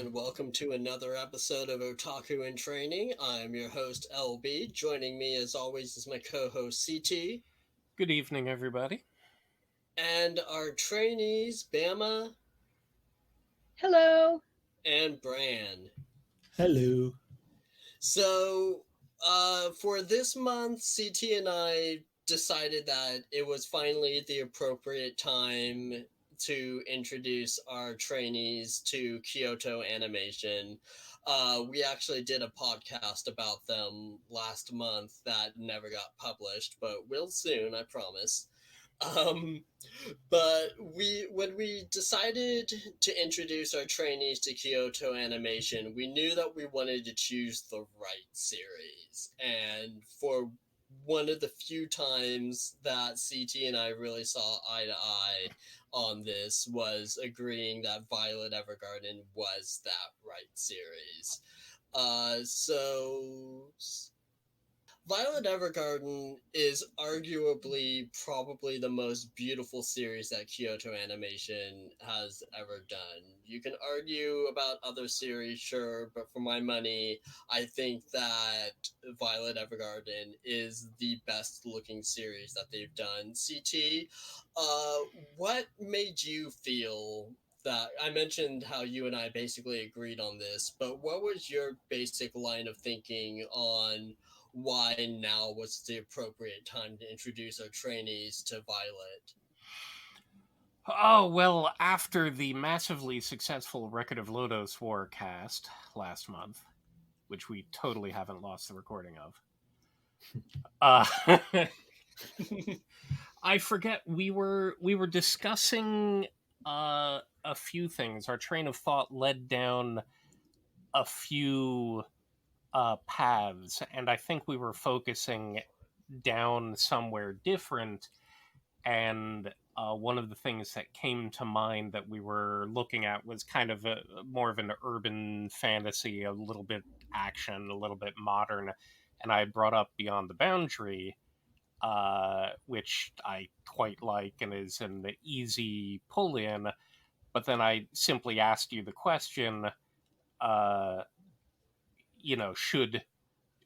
and welcome to another episode of Otaku in Training. I'm your host, LB. Joining me, as always, is my co host, CT, Good evening, everybody. and our trainees, Bama Hello. and Bran. Hello. For this month, CT and I decided that it was finally the appropriate time to introduce our trainees to Kyoto Animation. We actually did a podcast about them last month that never got published, but will soon, I promise. Um, but when we decided to introduce our trainees to Kyoto Animation, we knew that we wanted to choose the right series. And for one of the few times that CT and I really saw eye to eye on this was agreeing that Violet Evergarden was that right series. So Violet Evergarden is arguably probably the most beautiful series that Kyoto Animation has ever done. You can argue about other series, sure, but for my money, I think that Violet Evergarden is the best looking series that they've done. CT, uh, what made you feel that I mentioned how you and I basically agreed on this, but what was your basic line of thinking on why now was the appropriate time to introduce our trainees to Violet? Oh, well, after the massively successful Record of Lodos War cast last month, which we totally haven't lost the recording of, uh, I forget we were discussing a few things. Our train of thought led down a few paths, and I think we were focusing down somewhere different. And one of the things that came to mind that we were looking at was kind of more of an urban fantasy, a little bit action, a little bit modern. And I brought up Beyond the Boundary, which I quite like and is an easy pull in. But then I simply asked you the question, uh,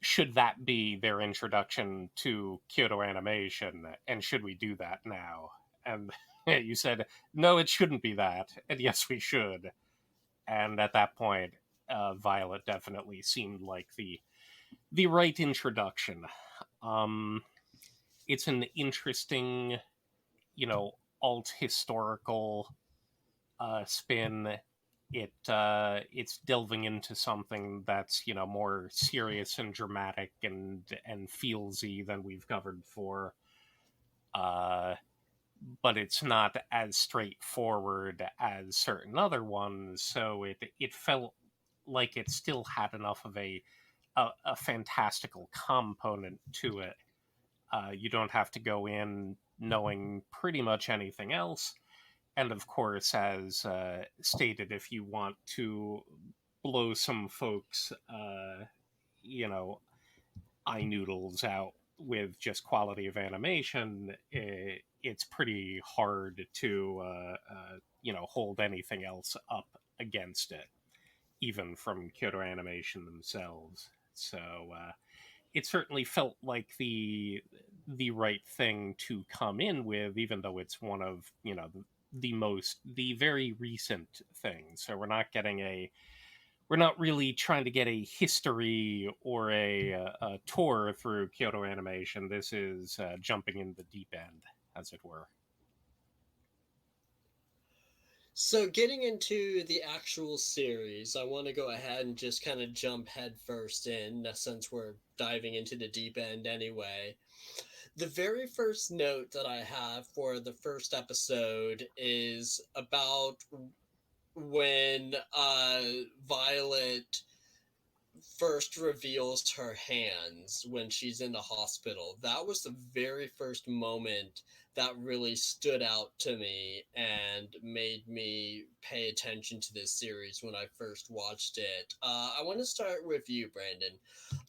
should that be their introduction to Kyoto Animation, and should we do that now? And you said, no, it shouldn't be that, and yes, we should. And at that point, Violet definitely seemed like the right introduction. Um, it's an interesting, alt historical spin. It's delving into something that's more serious and dramatic and feelsy than we've covered before. Uh, but it's not as straightforward as certain other ones, so it felt like it still had enough of a fantastical component to it. You don't have to go in knowing pretty much anything else. And of course, as stated, if you want to blow some folks, you know, eye noodles out with just quality of animation, it's pretty hard to, hold anything else up against it, even from Kyoto Animation themselves. So it certainly felt like the right thing to come in with, even though it's one of the very recent things. So we're not really trying to get a history or a tour through Kyoto Animation. This is jumping in the deep end, as it were. So, getting into the actual series, I want to go ahead and just kind of jump headfirst in, since we're diving into the deep end anyway. The very first note that I have for the first episode is about when Violet first reveals her hands when she's in the hospital. That was the very first moment that really stood out to me and made me pay attention to this series when I first watched it. I want to start with you, Brandon.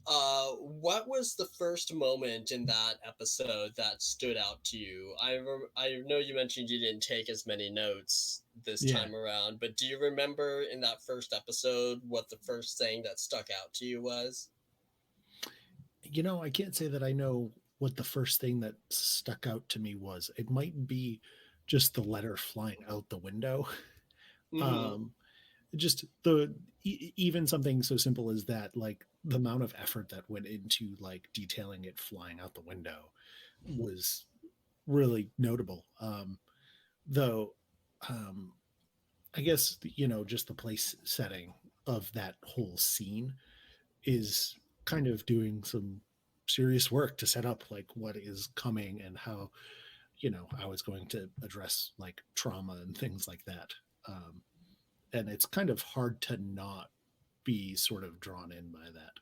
What was the first moment in that episode that stood out to you? I know you mentioned you didn't take as many notes this Yeah. time around. But do you remember in that first episode what the first thing that stuck out to you was? I can't say that I know what the first thing that stuck out to me was. It might be just the letter flying out the window. Mm-hmm. Um, just even something so simple as that, like the amount of effort that went into like detailing it flying out the window was really notable. Though, um, I guess just the place setting of that whole scene is kind of doing some serious work to set up like what is coming and how it's going to address like trauma and things like that. And it's kind of hard to not be sort of drawn in by that.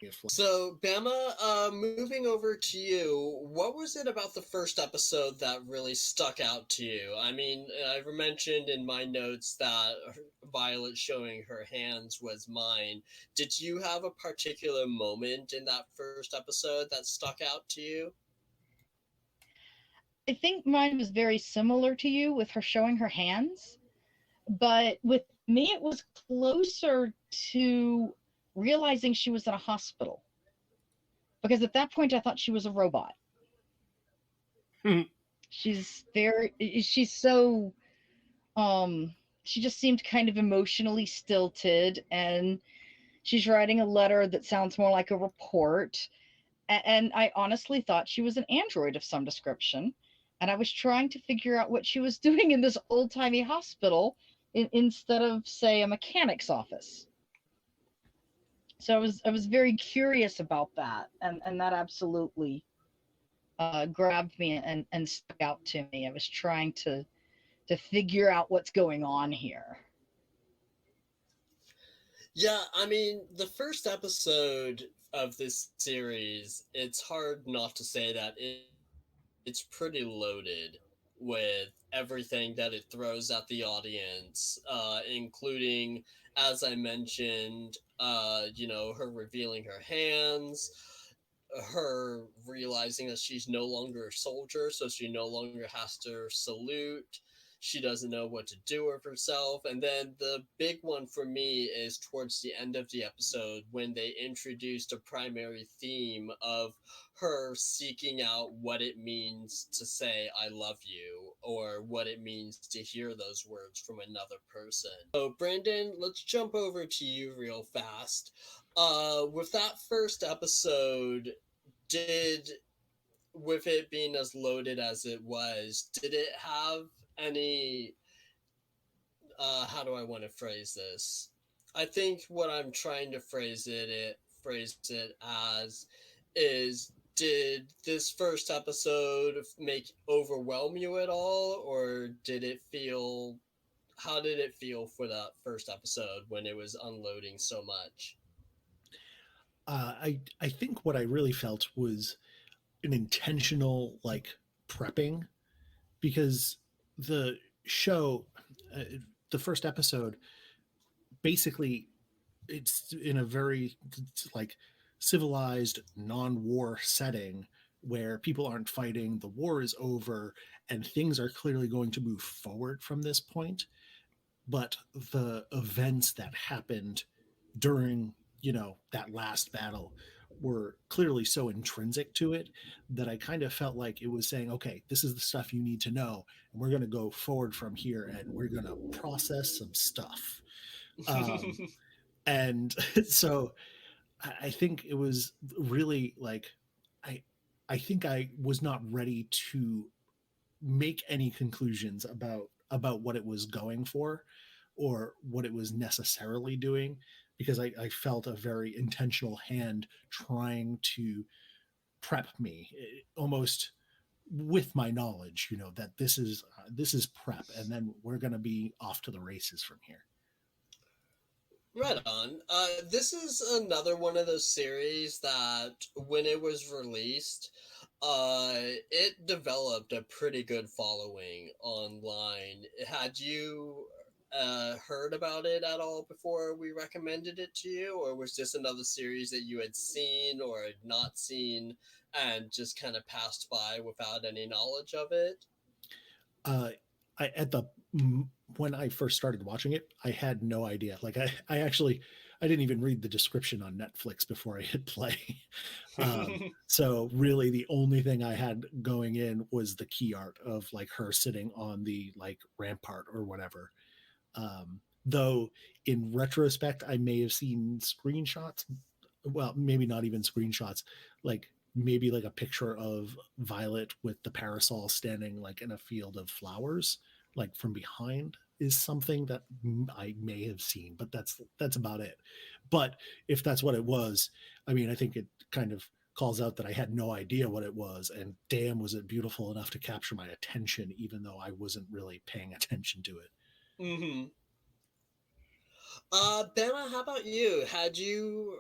If like, So, Bama, moving over to you, what was it about the first episode that really stuck out to you? I mean, I mentioned in my notes that Violet showing her hands was mine. Did you have a particular moment in that first episode that stuck out to you? I think mine was very similar to you with her showing her hands, but with me, it was closer to realizing she was in a hospital because at that point I thought she was a robot. She's so, um, she just seemed kind of emotionally stilted, and she's writing a letter that sounds more like a report. And I honestly thought she was an android of some description. And I was trying to figure out what she was doing in this old timey hospital instead of, say, a mechanic's office. So I was very curious about that, and that absolutely grabbed me and stuck out to me. I was trying to figure out what's going on here. Yeah, I mean, the first episode of this series, it's hard not to say that it's pretty loaded with everything that it throws at the audience, including, as I mentioned, her revealing her hands, her realizing that she's no longer a soldier, so she no longer has to salute. She doesn't know what to do with herself. And then the big one for me is towards the end of the episode when they introduced a primary theme of her seeking out what it means to say, I love you, or what it means to hear those words from another person. So, Brandon, let's jump over to you real fast. With that first episode, did with it being as loaded as it was, did it have any how do I want to phrase this? I think what I'm trying to phrase it as is, did this first episode make overwhelm you at all, or did it feel, how did it feel for that first episode when it was unloading so much? I think what I really felt was an intentional like prepping because the show, uh, the first episode, basically it's in a very like civilized non-war setting where people aren't fighting, the war is over, and things are clearly going to move forward from this point. But the events that happened during that last battle were clearly so intrinsic to it that I kind of felt like it was saying, okay, this is the stuff you need to know, and we're going to go forward from here and we're going to process some stuff. um, and so I think it was really like I I think I was not ready to make any conclusions about what it was going for or what it was necessarily doing because I felt a very intentional hand trying to prep me almost with my knowledge, that this is prep, and then we're going to be off to the races from here. Right on. This is another one of those series that, when it was released, it developed a pretty good following online. Had you heard about it at all before we recommended it to you, or was this another series that you had seen or had not seen and just kind of passed by without any knowledge of it? uh, at the when I first started watching it, I had no idea. Like I didn't even read the description on Netflix before I hit play. So really the only thing I had going in was the key art of like her sitting on the like rampart or whatever. Though in retrospect, I may have seen screenshots. Well, maybe not even screenshots, like maybe like a picture of Violet with the parasol standing like in a field of flowers, like from behind is something that I may have seen, but that's about it. But if that's what it was, I mean, I think it kind of calls out that I had no idea what it was, and damn, was it beautiful enough to capture my attention, even though I wasn't really paying attention to it. Mm-hmm. Bama, how about you? Had you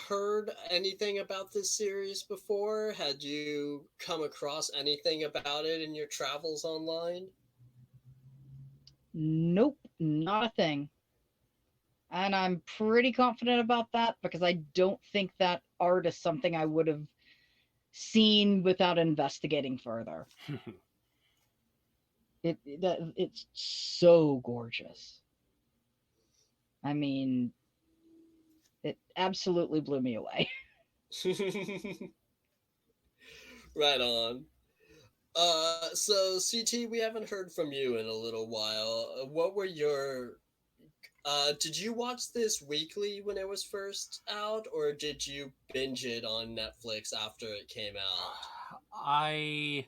heard anything about this series before? Had you come across anything about it in your travels online? Nope, not a thing. And I'm pretty confident about that because I don't think that art is something I would have seen without investigating further. It's so gorgeous. I mean, it absolutely blew me away. Right on. So CT, we haven't heard from you in a little while. What were your did you watch this weekly when it was first out, or did you binge it on Netflix after it came out? I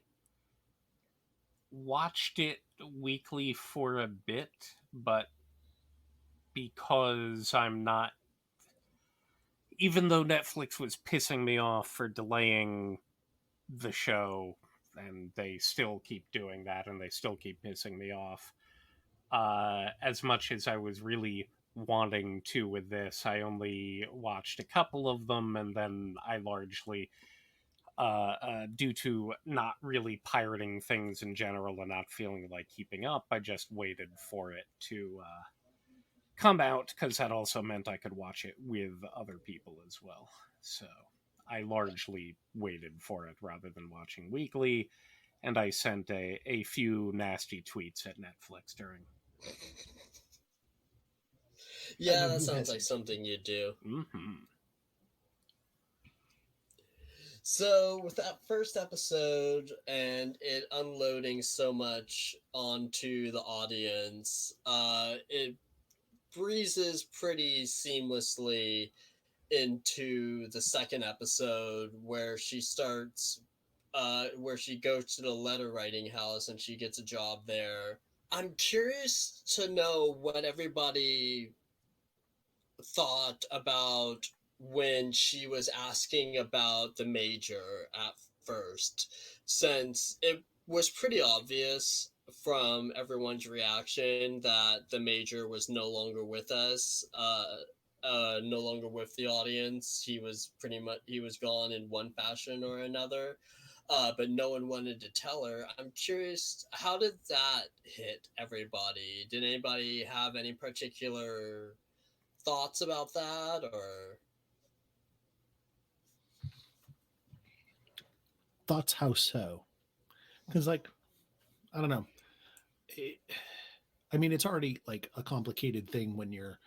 watched it weekly for a bit, but because I'm not, even though Netflix was pissing me off for delaying the show, and they still keep doing that, and they still keep pissing me off. As much as I was really wanting to with this, I only watched a couple of them, and then I largely, due to not really pirating things in general and not feeling like keeping up, I just waited for it to come out because that also meant I could watch it with other people as well. So I largely waited for it rather than watching weekly, and I sent a few nasty tweets at Netflix during. I Yeah, mean, that who sounds like hasn't? something you do. Mm-hmm. So, with that first episode and it unloading so much onto the audience, it breezes pretty seamlessly into the second episode where where she goes to the letter writing house and she gets a job there. I'm curious to know what everybody thought about when she was asking about the major at first, since it was pretty obvious from everyone's reaction that the major was no longer with us, no longer with the audience. He was gone in one fashion or another. But no one wanted to tell her. I'm curious, how did that hit everybody? Did anybody have any particular thoughts about that, or Thoughts how so? Because like I don't know. It, I mean, it's already like a complicated thing when you're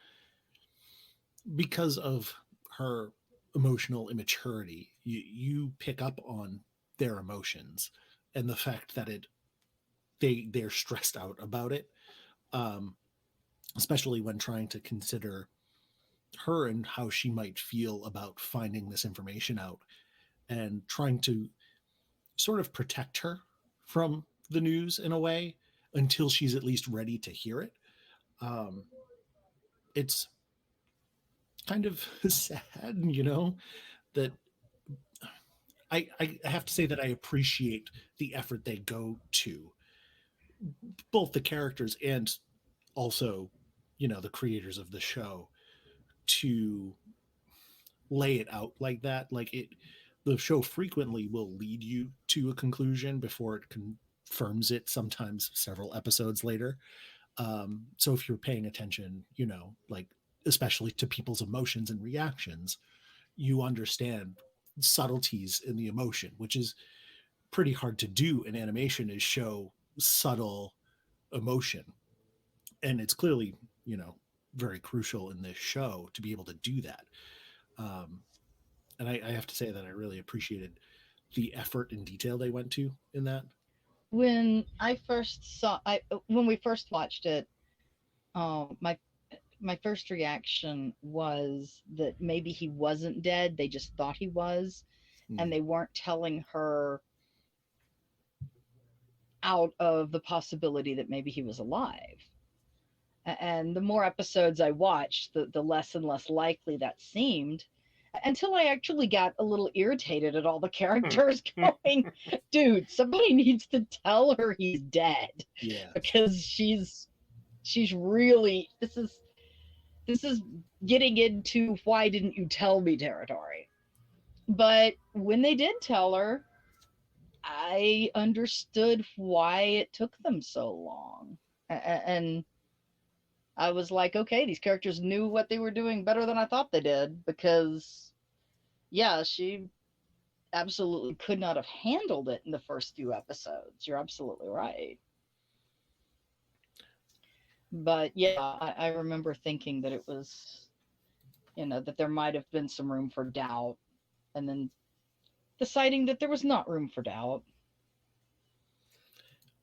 because of her emotional immaturity. You pick up on their emotions and the fact that they're stressed out about it, um, especially when trying to consider her and how she might feel about finding this information out and trying to sort of protect her from the news in a way until she's at least ready to hear it. Um, it's kind of sad, that I have to say that I appreciate the effort they go to, both the characters and also, the creators of the show, to lay it out like that. Like the show frequently will lead you to a conclusion before it confirms it, sometimes several episodes later. So if you're paying attention, like especially to people's emotions and reactions, you understand subtleties in the emotion, which is pretty hard to do in animation, is show subtle emotion. and it's clearly, you know, very crucial in this show to be able to do that. Um, and I have to say that I really appreciated the effort and detail they went to in that. When when we first watched it, my first reaction was that maybe he wasn't dead. They just thought he was, and Mm. they weren't telling her out of the possibility that maybe he was alive. And the more episodes I watched, the less and less likely that seemed, until I actually got a little irritated at all the characters going, dude, somebody needs to tell her he's dead, Yeah. because she's really, this is getting into why didn't you tell me territory. But when they did tell her, I understood why it took them so long. And I was like, okay, these characters knew what they were doing better than I thought they did, because, yeah, she absolutely could not have handled it in the first few episodes. You're absolutely right. But yeah, I remember thinking that it was, that there might have been some room for doubt, and then deciding that there was not room for doubt,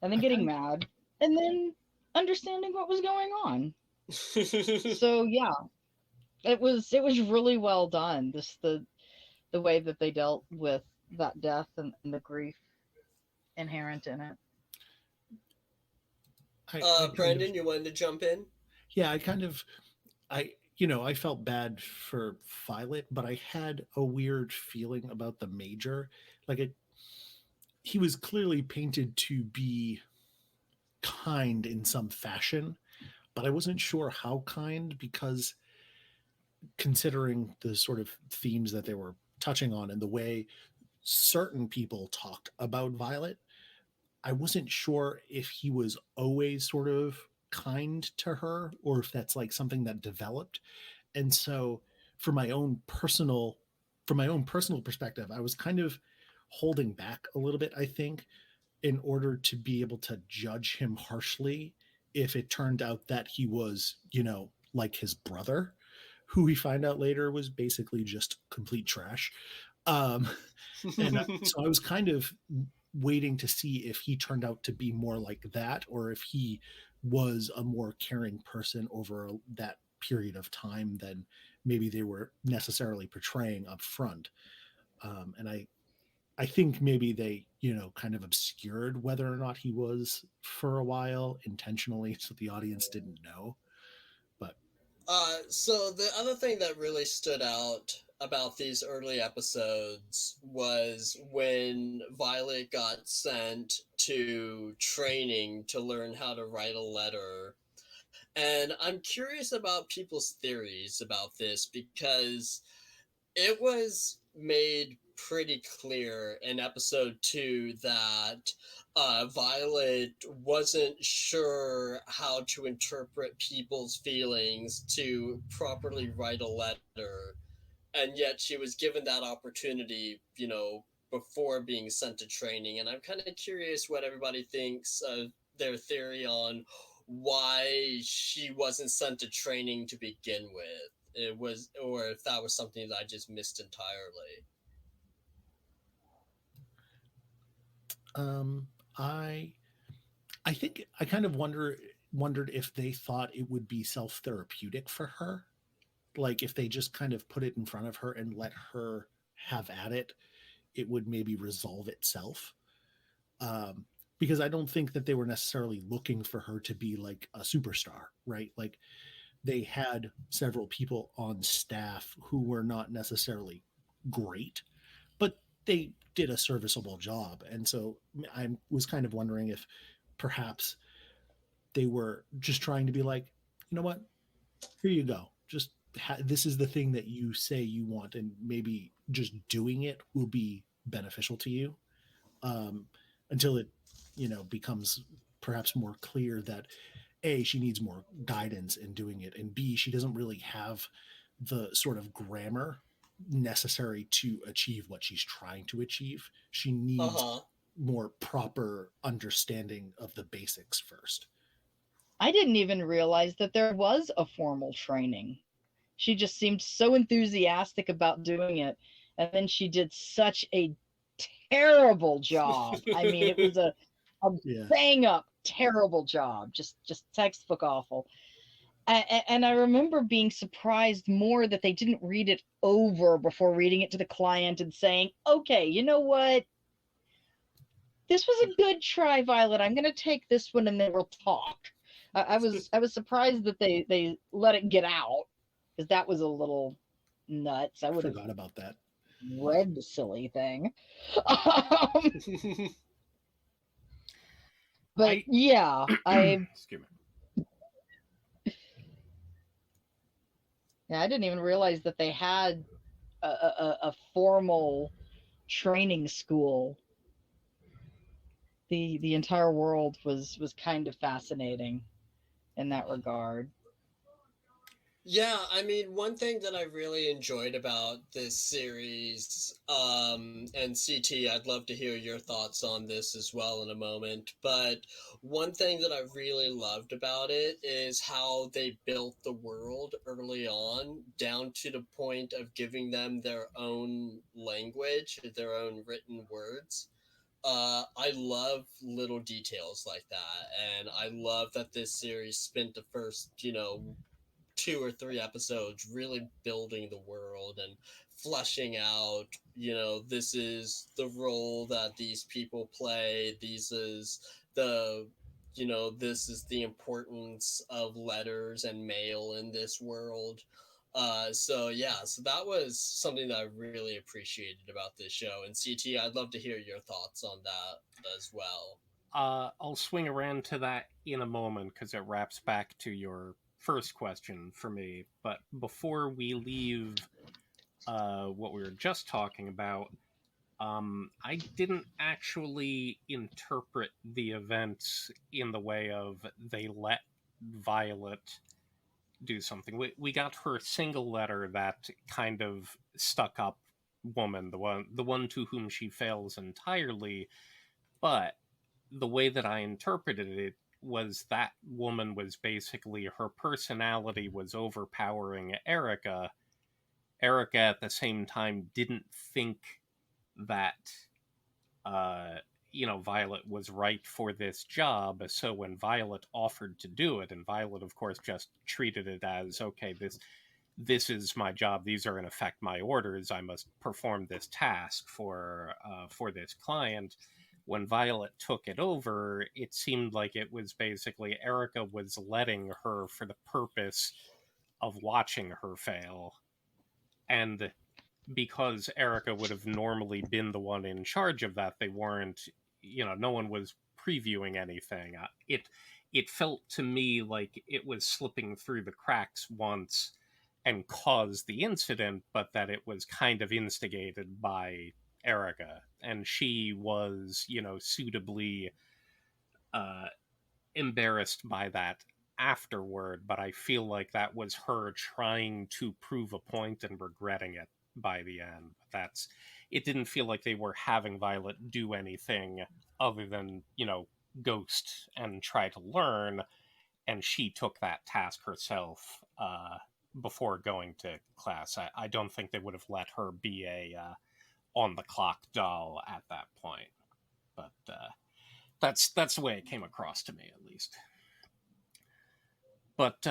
and then I getting kind mad, and then understanding what was going on. So yeah, it was really well done. Just the way that they dealt with that death, and the grief inherent in it. I kind of Brandon, you wanted to jump in? yeah, I kind of I you know, I felt bad for Violet, but I had a weird feeling about the major. Like he was clearly painted to be kind in some fashion, but I wasn't sure how kind, because considering the sort of themes that they were touching on and the way certain people talked about Violet, I wasn't sure if he was always sort of kind to her or if that's like something that developed. And so for my own personal from my own personal perspective, I was kind of holding back a little bit, I think, in order to be able to judge him harshly if it turned out that he was, like his brother, who we find out later was basically just complete trash. Um, and so I was kind of waiting to see if he turned out to be more like that or if he was a more caring person over that period of time than maybe they were necessarily portraying up front. And I think maybe they, kind of obscured whether or not he was for a while intentionally so the audience didn't know. But So the other thing that really stood out about these early episodes was when Violet got sent to training to learn how to write a letter. And I'm curious about people's theories about this because it was made pretty clear in episode 2 that Violet wasn't sure how to interpret people's feelings to properly write a letter, and yet she was given that opportunity, before being sent to training. And I'm kind of curious what everybody thinks of their theory on why she wasn't sent to training to begin with. It was, or if that was something that I just missed entirely. um, I I think I kind of wondered if they thought it would be self therapeutic for her, like if they just kind of put it in front of her and let her have at it, it would maybe resolve itself. Um, because I don't think that they were necessarily looking for her to be like a superstar, right? Like they had several people on staff who were not necessarily great, but they did a serviceable job. And so I was kind of wondering if perhaps they were just trying to be like, you know what, here you go. Just this is the thing that you say you want, and maybe just doing it will be beneficial to you, um, until it, becomes perhaps more clear that A, she needs more guidance in doing it, and B, she doesn't really have the sort of grammar necessary to achieve what she's trying to achieve. She Uh needs huh. more proper understanding of the basics first. I didn't even realize that there was a formal training. She just seemed so enthusiastic about doing it. And then she did such a terrible job. I mean, it was a Yeah. bang up terrible job, just textbook awful. And I remember being surprised more that they didn't read it over before reading it to the client and saying, okay, you know what? This was a good try, Violet. I'm going to take this one and then we'll talk. I was surprised that they let it get out, because that was a little nuts. I would have Forgot about that. read the silly thing. Um, but yeah, Excuse me. I didn't even realize that they had a formal training school. The entire world was kind of fascinating in that regard. Yeah, I mean, one thing that I really enjoyed about this series, and CT, I'd love to hear your thoughts on this as well in a moment, but one thing that I really loved about it is how they built the world early on, down to the point of giving them their own language, their own written words. I love little details like that, and I love that this series spent the first, 2 or 3 episodes really building the world and fleshing out, this is the role that these people play. The, this is the importance of letters and mail in this world. So yeah, so that was something that I really appreciated about this show. And CT, I'd love to hear your thoughts on that as well. I'll swing around to that in a moment because it wraps back to your first question for me. But before we leave what we were just talking about, I didn't actually interpret the events in the way of they let Violet do something. We got her single letter, that kind of stuck up woman, the one to whom she fails entirely, but the way that I interpreted it was that woman was basically, her personality was overpowering Erica. Erica at the same time didn't think that uh, Violet was right for this job. So when Violet offered to do it, and Violet, of course, just treated it as, okay, this is my job. These are in effect my orders. I must perform this task for this client. When Violet took it over, it seemed like it was basically Erica was letting her for the purpose of watching her fail. And because Erica would have normally been the one in charge of that, they weren't, no one was previewing anything. It felt to me like it was slipping through the cracks once and caused the incident, but that it was kind of instigated by Erica, and she was, suitably uh, embarrassed by that afterward. But I feel like that was her trying to prove a point and regretting it by the end. That's it. Didn't feel like they were having Violet do anything other than, ghost and try to learn, and she took that task herself before going to class. I don't think they would have let her be a on the clock doll at that point. But that's the way it came across to me, at least. But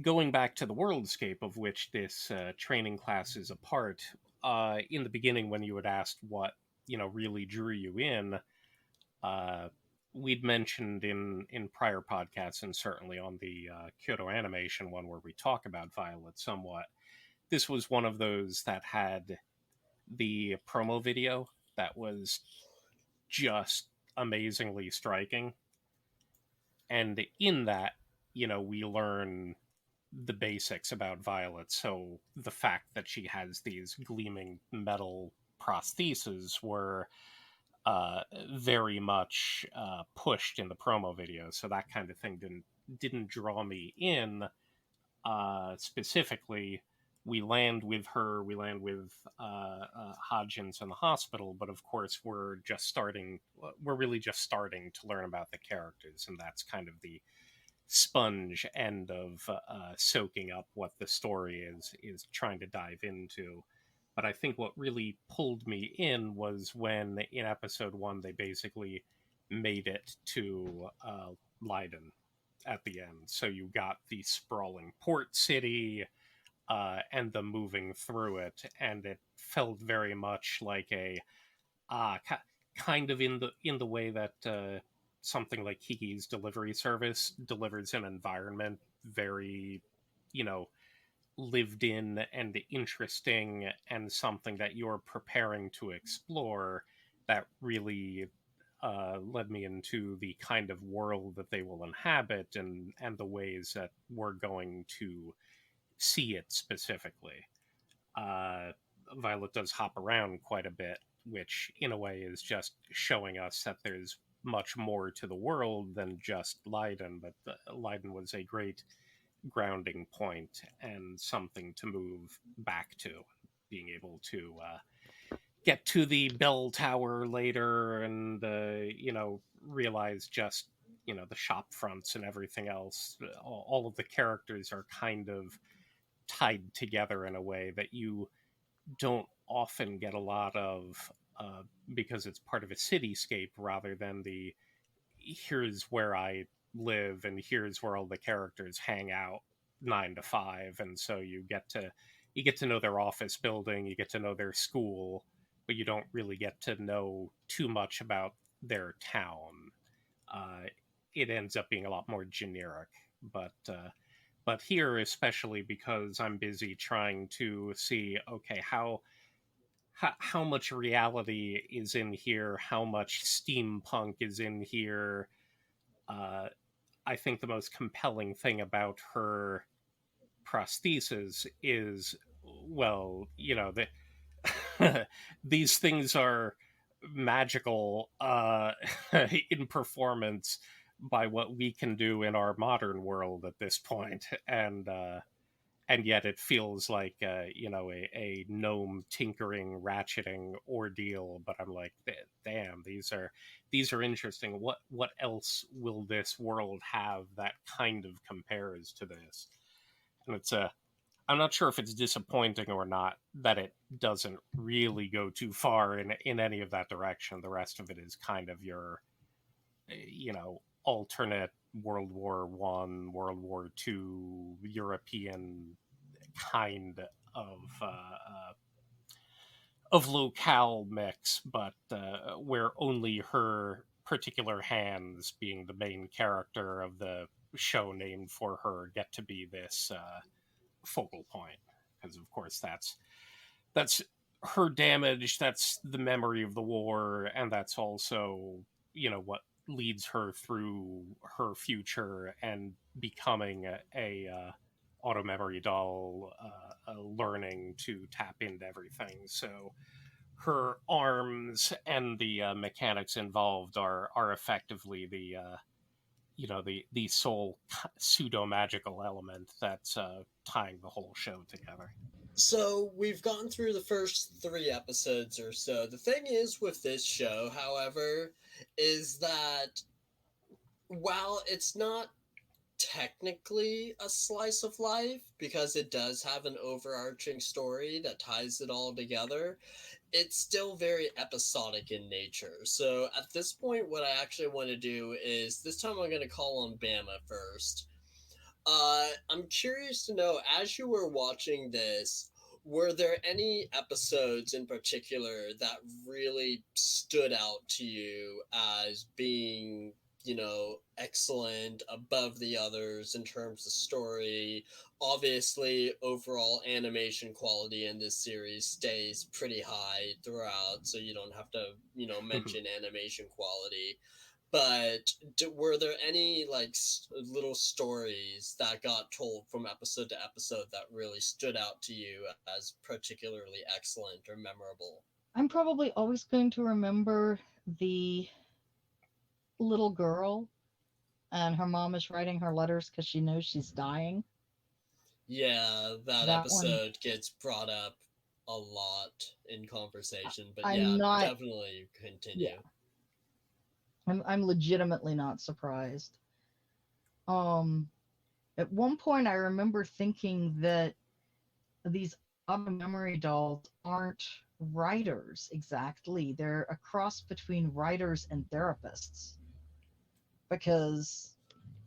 going back to the worldscape of which this training class is a part, in the beginning when you had asked what really drew you in, uh, we'd mentioned in prior podcasts, and certainly on the Kyoto Animation one where we talk about Violet somewhat, this was one of those that had the promo video that was just amazingly striking. And in that, we learn the basics about Violet. So the fact that she has these gleaming metal prostheses were very much pushed in the promo video. So that kind of thing didn't draw me in specifically. We land with her, we land with Hodgins in the hospital, but of course we're really just starting to learn about the characters, and that's kind of the sponge end of soaking up what the story is trying to dive into. But I think what really pulled me in was when in episode 1 they basically made it to Leiden at the end. So you got the sprawling port city and the moving through it, and it felt very much like a kind of in the way that something like Kiki's delivery service delivers an environment very, you know, lived in and interesting, and something that you're preparing to explore. That really led me into the kind of world that they will inhabit, and the ways that we're going to see it specifically. uh, Violet does hop around quite a bit, which in a way is just showing us that there's much more to the world than just Leiden, but Leiden was a great grounding point and something to move back to. Being able to get to the bell tower later and, realize just, the shop fronts and everything else. All of the characters are kind of tied together in a way that you don't often get a lot of, because it's part of a cityscape rather than the here's where I live and here's where all the characters hang out 9 to 5. And so you get to know their office building, you get to know their school, but you don't really get to know too much about their town. uh, it ends up being a lot more generic. But here, especially because I'm busy trying to see, okay, how much reality is in here, how much steampunk is in here. uh, I think the most compelling thing about her prosthesis is, well, these things are magical in performance by what we can do in our modern world at this point. And yet it feels like, a gnome tinkering, ratcheting ordeal. But I'm like, damn, these are interesting. What else will this world have that kind of compares to this? And I'm not sure if it's disappointing or not that it doesn't really go too far in any of that direction. The rest of it is kind of your, alternate World War I, World War II European kind of locale mix, but where only her particular hands, being the main character of the show named for her, get to be this focal point. Because of course that's her damage, that's the memory of the war, and that's also, what leads her through her future and becoming a auto memory doll, learning to tap into everything. So her arms and the mechanics involved are effectively the sole pseudo magical element that's tying the whole show together. So we've gone through the first 3 episodes or so. The thing is with this show, however, is that while it's not technically a slice of life, because it does have an overarching story that ties it all together, it's still very episodic in nature. So at this point, what I actually want to do is this time I'm going to call on Bama first. I'm curious to know, as you were watching this, were there any episodes in particular that really stood out to you as being, excellent, above the others in terms of story? Obviously, overall animation quality in this series stays pretty high throughout, so you don't have to, mention animation quality. But were there any like little stories that got told from episode to episode that really stood out to you as particularly excellent or memorable? I'm probably always going to remember the little girl and her mom is writing her letters because she knows she's dying. Yeah, that That one, episode gets brought up a lot in conversation, but I'm yeah, not, definitely yeah, continue. I'm legitimately not surprised. um at one point I remember thinking that these auto memory dolls aren't writers exactly. They're a cross between writers and therapists, because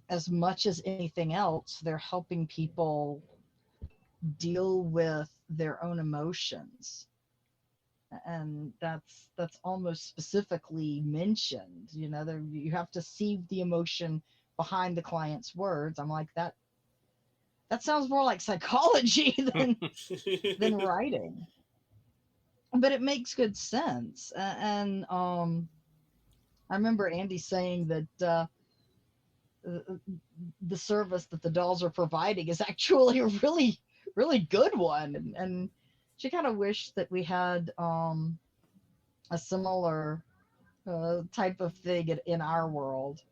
as much as anything else, they're helping people deal with their own emotions. And that's almost specifically mentioned. You have to see the emotion behind the client's words. I'm like, that sounds more like psychology than writing, but it makes good sense. And I remember Andy saying that the service that the dolls are providing is actually a really, really good one. And she kind of wished that we had a similar type of thing in our world.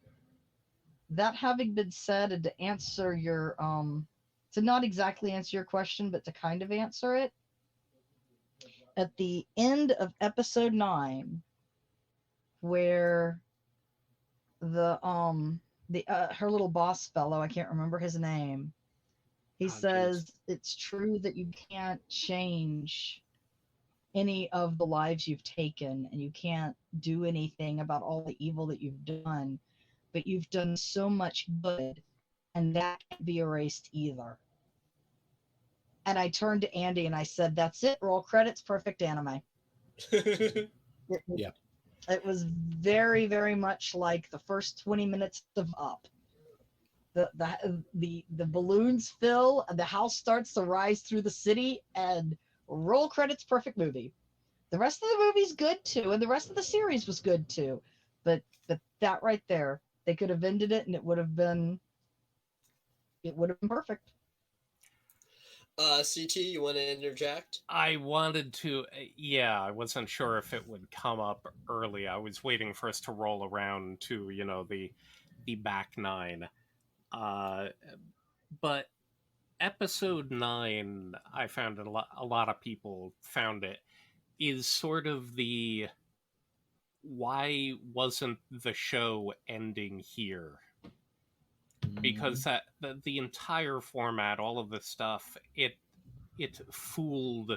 That having been said, and to answer your, to not exactly answer your question, but to kind of answer it, at the end of episode 9, where the her little boss fellow, I can't remember his name, he says it's true that you can't change any of the lives you've taken, and you can't do anything about all the evil that you've done, but you've done so much good, and that can't be erased either. And I turned to Andy and I said, "That's it. Roll credits. Perfect anime." Yeah. It was very, very much like the first 20 minutes of Up. The balloons fill, and the house starts to rise through the city, and roll credits. Perfect movie. The rest of the movie's good too, and the rest of the series was good too. But that right there, they could have ended it, and it would have been perfect. CT, you want to interject? I wanted to, yeah, I wasn't sure if it would come up early. I was waiting for us to roll around to, the back 9. But episode 9, I found a lot of people found it, is sort of the why wasn't the show ending here? Because that the entire format, all of this stuff, it fooled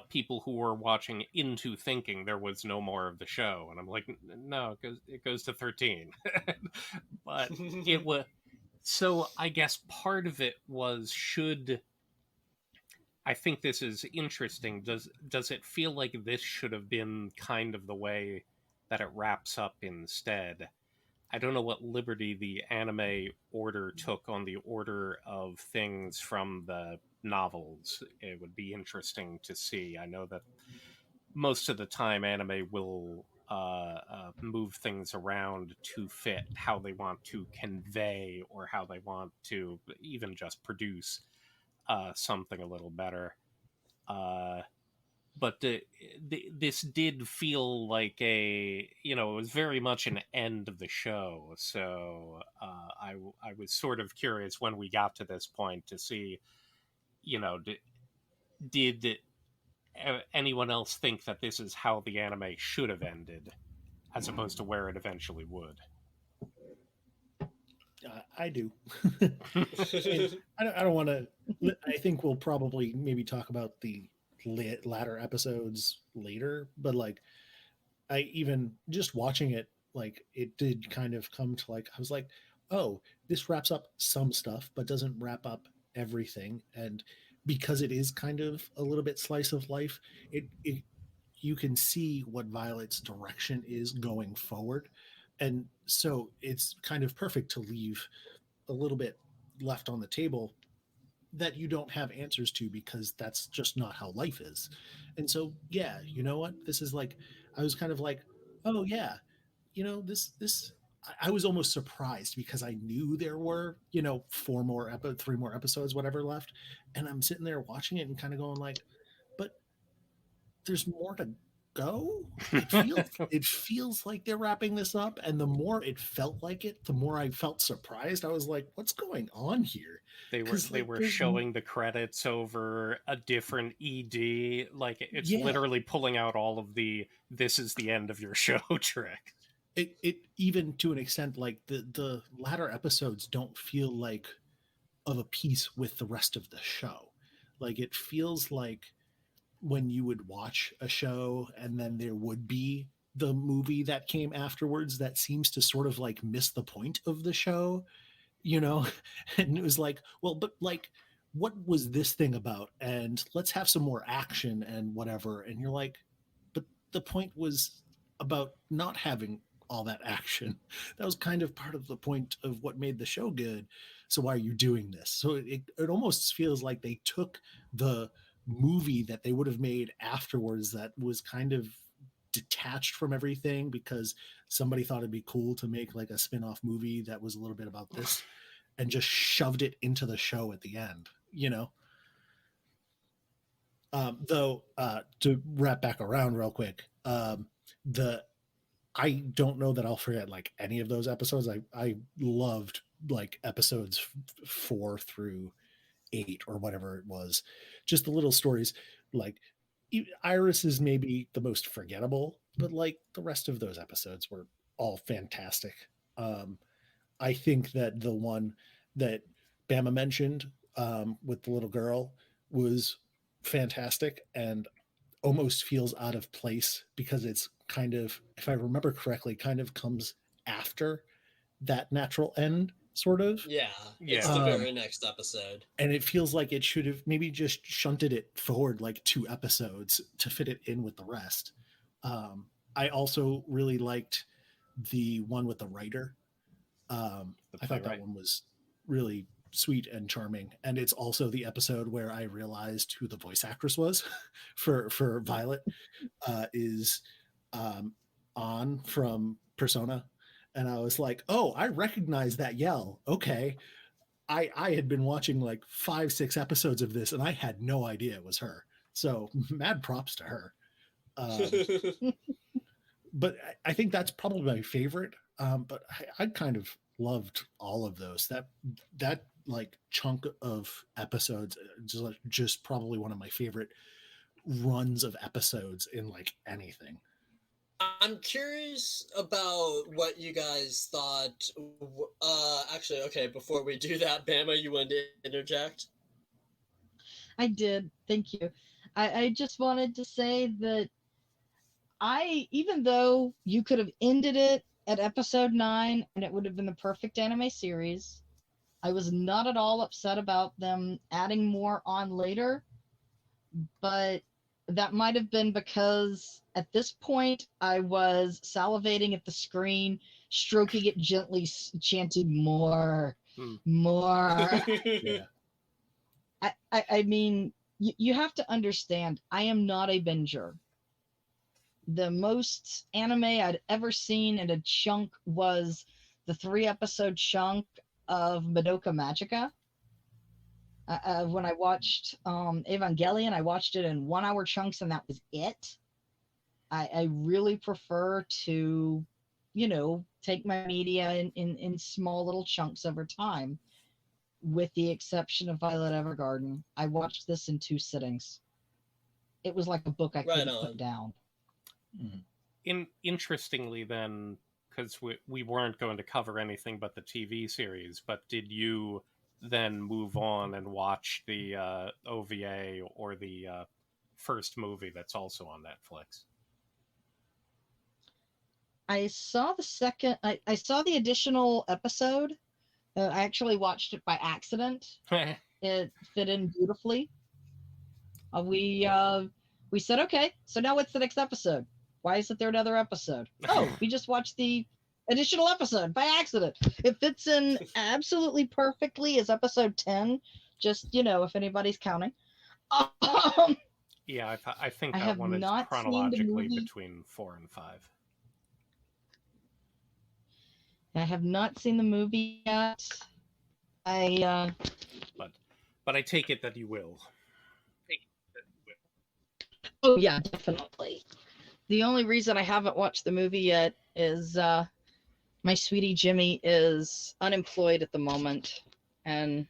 people who were watching into thinking there was no more of the show, and I'm like, no, it goes to 13. But it was, so I guess part of it was, I think this is interesting. Does it feel like this should have been kind of the way that it wraps up instead? I don't know what liberty the anime order took on the order of things from the novels. It would be interesting to see. I know that most of the time anime will move things around to fit how they want to convey, or how they want to even just produce something a little better. But this did feel like it was very much an end of the show. So I was sort of curious when we got to this point to see, did anyone else think that this is how the anime should have ended, as opposed to where it eventually would? I do. I don't want to. I think we'll probably maybe talk about the latter episodes later, but like, I even just watching it, like, it did kind of come to, like, I was like, oh, this wraps up some stuff, but doesn't wrap up everything. And because it is kind of a little bit slice of life, it you can see what Violet's direction is going forward. And so it's kind of perfect to leave a little bit left on the table that you don't have answers to, because that's just not how life is. And so, yeah, you know what? This is like, I was kind of like, oh yeah, this I was almost surprised, because I knew there were, 3 more episodes, whatever, left. And I'm sitting there watching it and kind of going like, but there's more to go. It feels like they're wrapping this up, and the more it felt like it, the more I felt surprised. I was like, what's going on here? They were showing the credits over a different ED, like it's Yeah. literally pulling out all of the "this is the end of your show" trick. it even to an extent, like the latter episodes don't feel like of a piece with the rest of the show. Like it feels like when you would watch a show and then there would be the movie that came afterwards that seems to sort of like miss the point of the show, you know. And it was like, well, but like, what was this thing about? And let's have some more action and whatever. And you're like, but the point was about not having all that action. That was kind of part of the point of what made the show good. So why are you doing this? So it almost feels like they took the movie that they would have made afterwards that was kind of detached from everything because somebody thought it'd be cool to make like a spin-off movie that was a little bit about this, and just shoved it into the show at the end, you know. Though to wrap back around real quick, the I don't know that I'll forget like any of those episodes. I loved like episodes 4 through 8 or whatever it was. Just the little stories. Like Iris is maybe the most forgettable, but like the rest of those episodes were all fantastic. I think that the one that Bama mentioned with the little girl was fantastic and almost feels out of place because it's kind of, if I remember correctly, kind of comes after that natural end, sort of. Yeah, it's Yeah. the very next episode. And it feels like it should have maybe just shunted it forward like 2 episodes to fit it in with the rest. I also really liked the one with the writer. I thought that one was really sweet and charming, and it's also the episode where I realized who the voice actress was for Violet is on from Persona, and I was like, oh, I recognize that yell. Okay, I had been watching like 5-6 episodes of this, and I had no idea it was her. So mad props to her. But I think that's probably my favorite. But I kind of loved all of those. That like chunk of episodes, just probably one of my favorite runs of episodes in like anything. I'm curious about what you guys thought. Actually, okay, before we do that, Bama, you wanted to interject? I did. Thank you. I just wanted to say that even though you could have ended it at episode 9 and it would have been the perfect anime series, I was not at all upset about them adding more on later, but that might have been because at this point I was salivating at the screen, stroking it gently, chanting more, more. Yeah. I mean, you have to understand, I am not a binger. The most anime I'd ever seen in a chunk was the 3-episode chunk of Madoka Magica. When I watched Evangelion, I watched it in 1-hour chunks, and that was it. I really prefer to, take my media in small little chunks over time, with the exception of Violet Evergarden. I watched this in 2 sittings. It was like a book I couldn't put down. Interestingly, then, because we weren't going to cover anything but the TV series, but did you then move on and watch the OVA or the first movie that's also on Netflix? I saw the second. I saw the additional episode. I actually watched it by accident. It fit in beautifully. We said, okay, so now what's the next episode? Why isn't there another episode? Oh, we just watched the additional episode by accident. It fits in absolutely perfectly as episode 10, just, if anybody's counting. Yeah, I think that one is chronologically between 4 and 5. I have not seen the movie yet. But I take it that you will. Oh yeah, definitely. The only reason I haven't watched the movie yet is my sweetie Jimmy is unemployed at the moment, and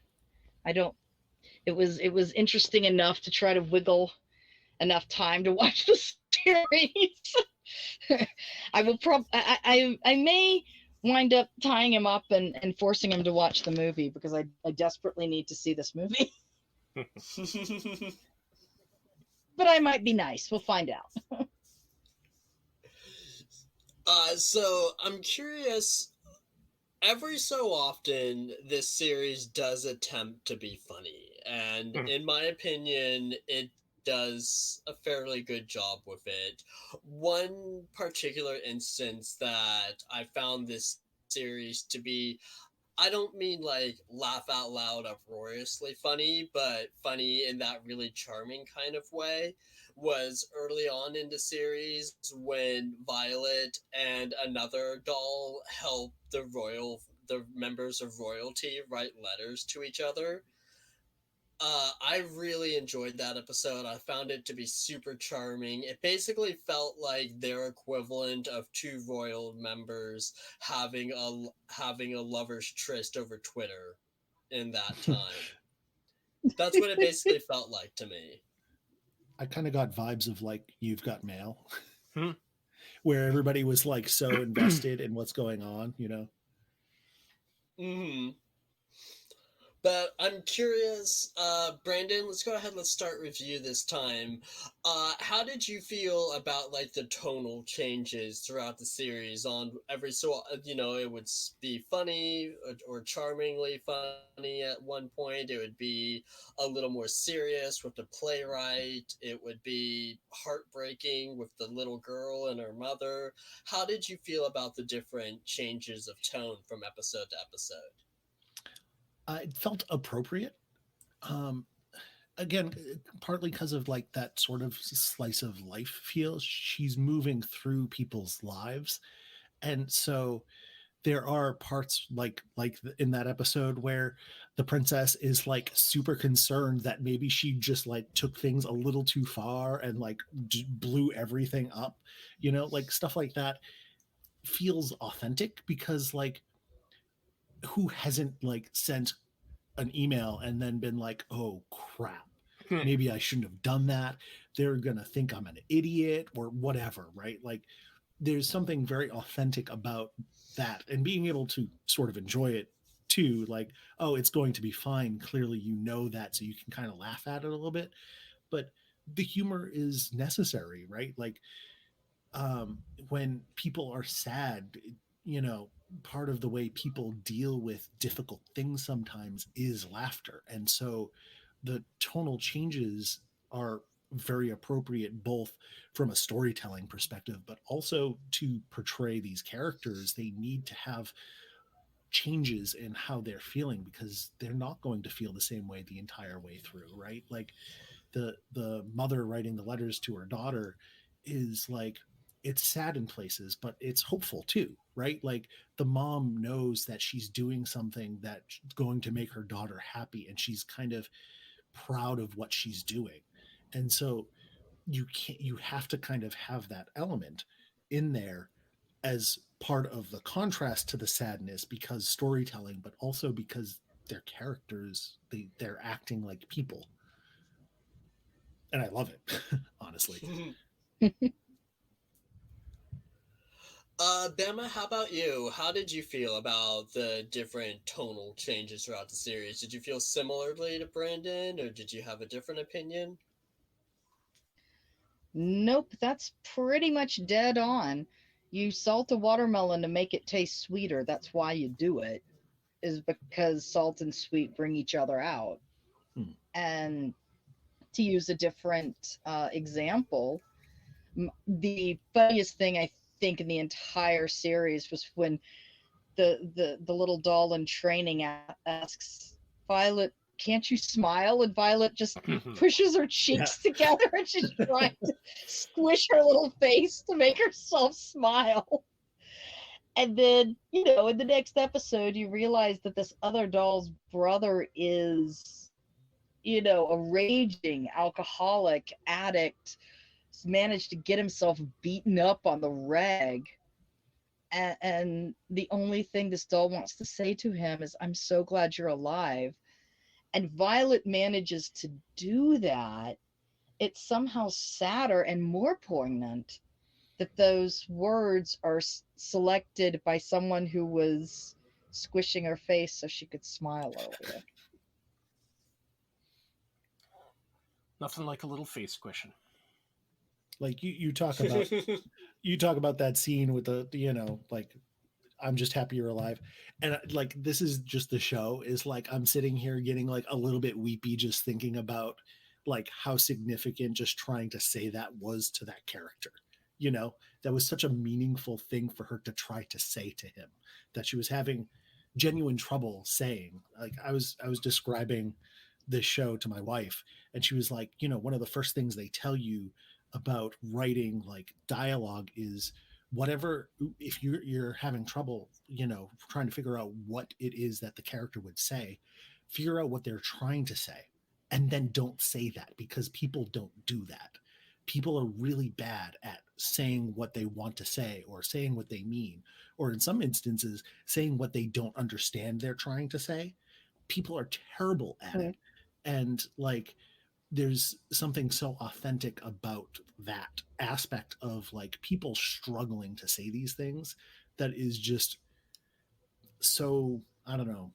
it was interesting enough to try to wiggle enough time to watch the series. I will I may wind up tying him up and forcing him to watch the movie because I desperately need to see this movie. But I might be nice. We'll find out. So I'm curious. Every so often, this series does attempt to be funny, and in my opinion, it does a fairly good job with it. One particular instance that I found this series to be, I don't mean like laugh out loud uproariously funny, but funny in that really charming kind of way, was early on in the series when Violet and another doll helped the members of royalty write letters to each other. I really enjoyed that episode. I found it to be super charming. It basically felt like their equivalent of two royal members having a lover's tryst over Twitter in that time. That's what it basically felt like to me. I kind of got vibes of like You've Got Mail, Hmm. where everybody was like so invested in what's going on, you know. Hmm. But I'm curious, Brandon, let's go ahead, let's start with you this time. How did you feel about like the tonal changes throughout the series on every it would be funny or charmingly funny at one point, it would be a little more serious with the playwright, it would be heartbreaking with the little girl and her mother. How did you feel about the different changes of tone from episode to episode? It felt appropriate. Um, Again, partly because of like that sort of slice of life feel. She's moving through people's lives, and so there are parts like in that episode where the princess is like super concerned that maybe she just like took things a little too far and like blew everything up, you know, like stuff like that feels authentic because like who hasn't like sent an email and then been like, oh crap, maybe I shouldn't have done that. They're going to think I'm an idiot or whatever, right? Like there's something very authentic about that and being able to sort of enjoy it too. Like, oh, it's going to be fine. Clearly, you know that. So you can kind of laugh at it a little bit. But the humor is necessary, right? Like, when people are sad, you know, part of the way people deal with difficult things sometimes is laughter. And so the tonal changes are very appropriate both from a storytelling perspective, but also to portray these characters. They need to have changes in how they're feeling because they're not going to feel the same way the entire way through, right? Like the mother writing the letters to her daughter is like, it's sad in places but it's hopeful too, right? Like the mom knows that she's doing something that's going to make her daughter happy and she's kind of proud of what she's doing. And so you have to kind of have that element in there as part of the contrast to the sadness because storytelling, but also because they're characters, they're acting like people, and I love it. Honestly. Bama, how about you? How did you feel about the different tonal changes throughout the series? Did you feel similarly to Brandon, or did you have a different opinion? Nope, that's pretty much dead on. You salt a watermelon to make it taste sweeter. That's why you do it, is because salt and sweet bring each other out. Hmm. And to use a different example, the funniest thing I think in the entire series was when the little doll in training asks Violet, "Can't you smile?" And Violet just pushes her cheeks together and she's trying to squish her little face to make herself smile. And then, you know, in the next episode, you realize that this other doll's brother is, you know, a raging alcoholic addict, managed to get himself beaten up on the rag. And the only thing this doll wants to say to him is, "I'm so glad you're alive." And Violet manages to do that it's somehow sadder and more poignant that those words are selected by someone who was squishing her face so she could smile earlier. Nothing like a little face squishing. Like you talk about that scene with the like I'm just happy you're alive. And like this is just the show is like I'm sitting here getting like a little bit weepy just thinking about like how significant just trying to say that was to that character. That was such a meaningful thing for her to try to say to him that she was having genuine trouble saying. Like I was describing this show to my wife and she was like, one of the first things they tell you about writing like dialogue is whatever if you're having trouble trying to figure out what it is that the character would say, figure out what they're trying to say and then don't say that because people don't do that. People are really bad at saying what they want to say or saying what they mean, or in some instances saying what they don't understand they're trying to say. People are terrible at it. And like there's something so authentic about that aspect of like people struggling to say these things that is just so, I don't know,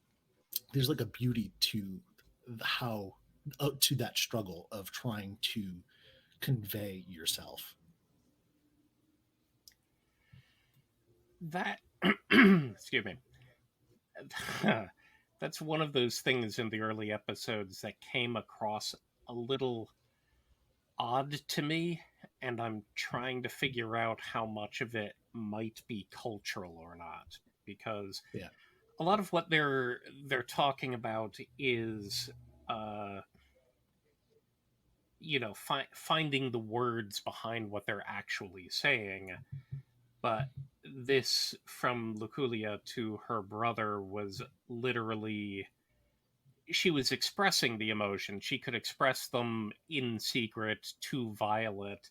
there's like a beauty to how to that struggle of trying to convey yourself. That, excuse me. That's one of those things in the early episodes that came across a little odd to me, and I'm trying to figure out how much of it might be cultural or not, because Yeah. a lot of what they're talking about is finding the words behind what they're actually saying. But this from Luculia to her brother was literally, she was expressing the emotion. She could express them in secret to Violet.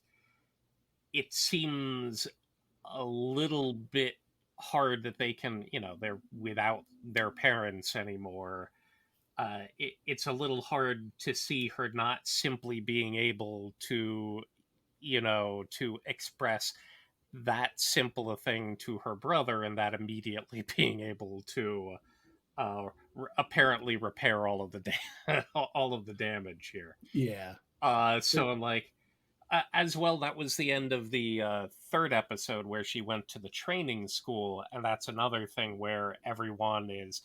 It seems a little bit hard that they can, they're without their parents anymore. It's a little hard to see her not simply being able to, to express that simple a thing to her brother and that immediately being able to apparently repair all of the all of the damage here. Yeah. So I'm like, as well, that was the end of the third episode where she went to the training school, and that's another thing where everyone is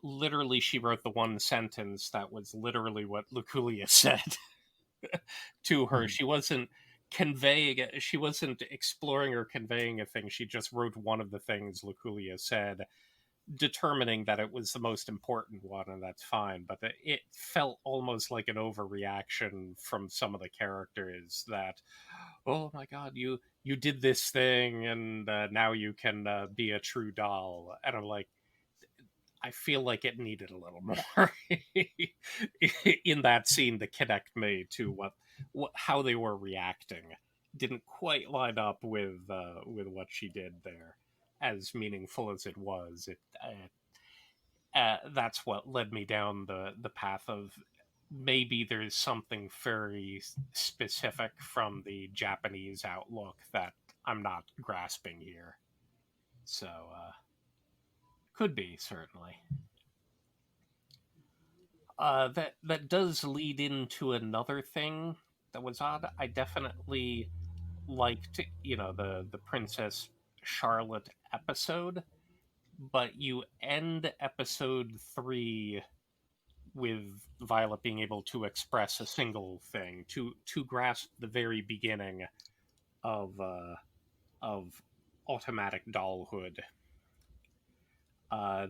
literally, she wrote the one sentence that was literally what Luculia said to her. She wasn't conveying it, she wasn't exploring or conveying a thing. She just wrote one of the things Luculia said, determining that it was the most important one, and that's fine. But it felt almost like an overreaction from some of the characters that, oh my god, you did this thing, and now you can be a true doll. And I'm like, I feel like it needed a little more in that scene to connect me to what how they were reacting. Didn't quite line up with what she did there, as meaningful as it was. That's what led me down the path of maybe there's something very specific from the Japanese outlook that I'm not grasping here. So could be, certainly. That does lead into another thing that was odd. I definitely liked, the Princess Charlotte episode, but you end episode 3 with Violet being able to express a single thing, to grasp the very beginning of automatic dollhood.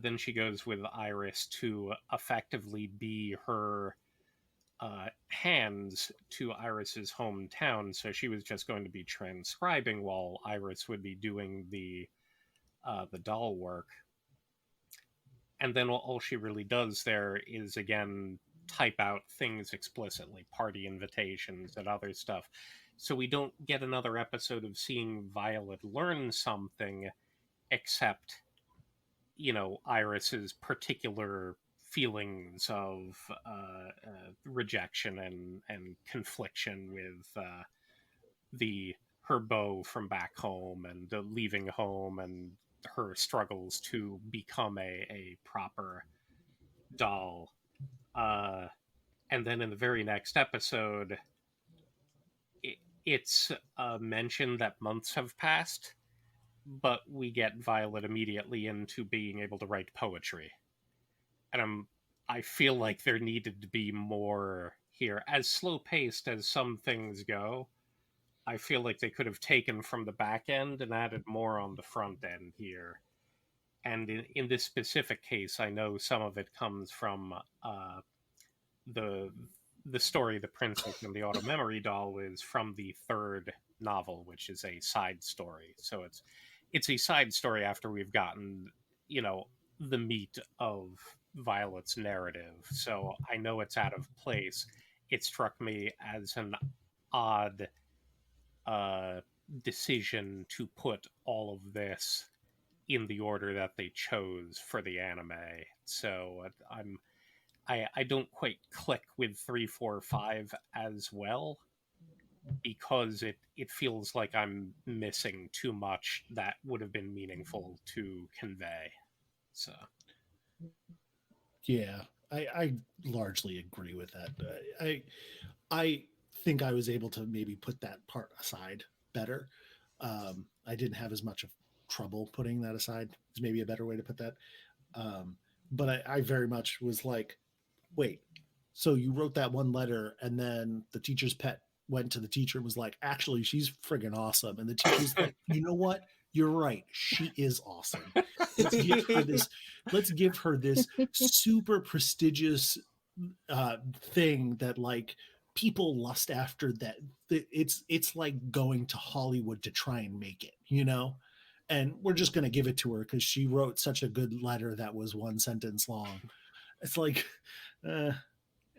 Then she goes with Iris to effectively be her hands to Iris's hometown. So she was just going to be transcribing while Iris would be doing the doll work. And then all she really does there is, again, type out things explicitly, party invitations and other stuff. So we don't get another episode of seeing Violet learn something, except, Iris's particular feelings of rejection and confliction with her beau from back home and leaving home and her struggles to become a proper doll. And then in the very next episode, it's mentioned that months have passed, but we get Violet immediately into being able to write poetry. And I feel like there needed to be more here. As slow paced as some things go, I feel like they could have taken from the back end and added more on the front end here. And in this specific case, I know some of it comes from the story, The Princess and the Auto Memory Doll, is from the third novel, which is a side story. So it's a side story after we've gotten, the meat of Violet's narrative. So I know it's out of place. It struck me as an odd decision to put all of this in the order that they chose for the anime. So I don't quite click with 3, 4, 5 as well, because it feels like I'm missing too much that would have been meaningful to convey. So Yeah, I largely agree with that. I think I was able to maybe put that part aside better. I didn't have as much of trouble putting that aside. Is maybe a better way to put that. But I very much was like, wait, so you wrote that one letter and then the teacher's pet went to the teacher and was like, actually, she's friggin' awesome. And the teacher's like, you know what? You're right. She is awesome. Let's give her this, let's give her this super prestigious thing that like people lust after, that it's like going to Hollywood to try and make it, and we're just going to give it to her because she wrote such a good letter that was one sentence long. It's like, yeah,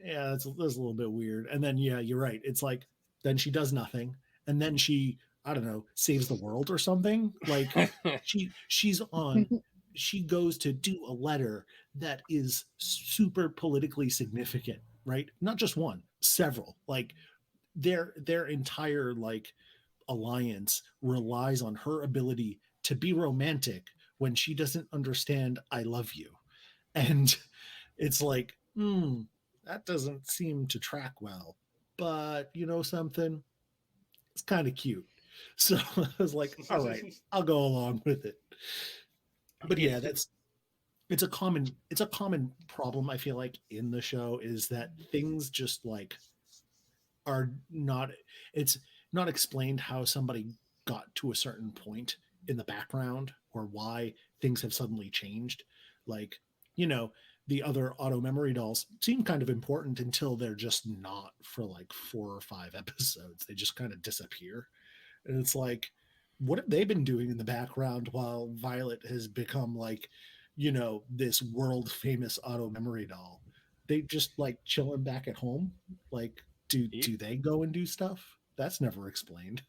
that's a little bit weird. And then, yeah, you're right. It's like, then she does nothing. And then she, I don't know, saves the world or something. Like she goes to do a letter that is super politically significant, right? Not just one, several. Like their entire like alliance relies on her ability to be romantic when she doesn't understand I love you. And it's like, that doesn't seem to track well. But you know something? It's kind of cute. So I was like, all right, I'll go along with it. But yeah, it's a common problem I feel like in the show, is that things just like are not, it's not explained how somebody got to a certain point in the background or why things have suddenly changed. Like, the other auto memory dolls seem kind of important until they're just not for like 4 or 5 episodes. They just kind of disappear. And it's like, what have they been doing in the background while Violet has become like, this world famous auto memory doll? They just like chilling back at home. Like, do they go and do stuff? That's never explained.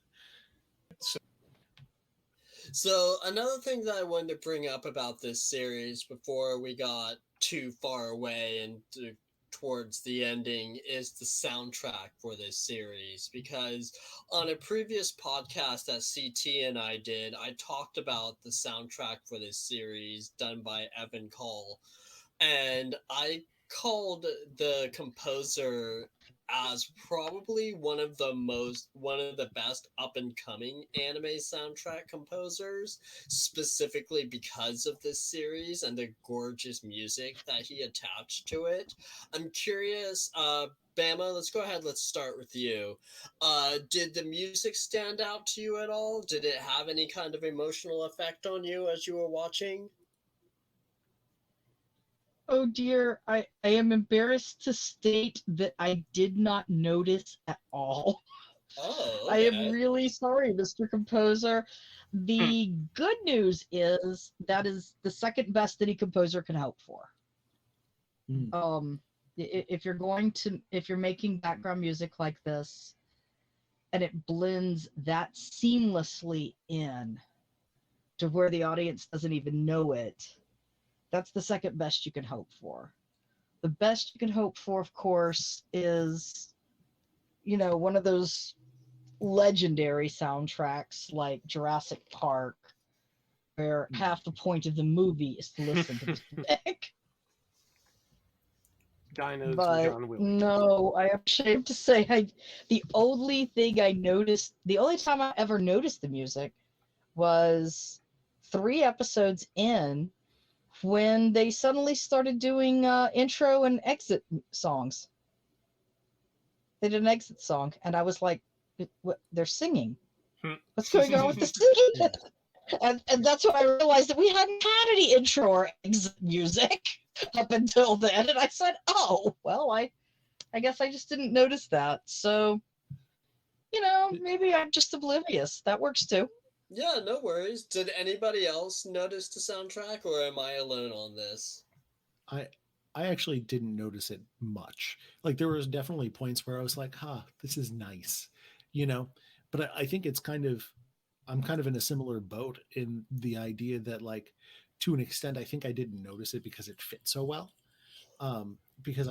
So another thing that I wanted to bring up about this series before we got too far away and towards the ending is the soundtrack for this series, because on a previous podcast that CT and I did, I talked about the soundtrack for this series done by Evan Call, and I called the composer as probably one of the best up and coming anime soundtrack composers, specifically because of this series and the gorgeous music that he attached to it. I'm curious, Bama, let's go ahead, let's start with you. Did the music stand out to you at all? Did it have any kind of emotional effect on you as you were watching? Oh dear, I am embarrassed to state that I did not notice at all. Oh, I am okay. really sorry, Mr. Composer. The good news is that is the second best any composer can hope for. Mm. If you're making background music like this and it blends that seamlessly in to where the audience doesn't even know it, that's the second best you can hope for. The best you can hope for, of course, is, one of those legendary soundtracks like Jurassic Park, where half the point of the movie is to listen to the music. Dinos and But John Williams. no, I am ashamed to say, the only time I ever noticed the music was 3 episodes in, when they suddenly started doing intro and exit songs. They did an exit song, and I was like, what, they're singing. What's going on with the singing? And that's when I realized that we hadn't had any intro or exit music up until then. And I said, oh, well, I guess I just didn't notice that. So, maybe I'm just oblivious. That works too. Yeah, no worries. Did anybody else notice the soundtrack, or am I alone on this? I actually didn't notice it much. Like, there was definitely points where I was like, this is nice, but I think I'm kind of in a similar boat in the idea that, like, to an extent, I think I didn't notice it because it fit so well. Because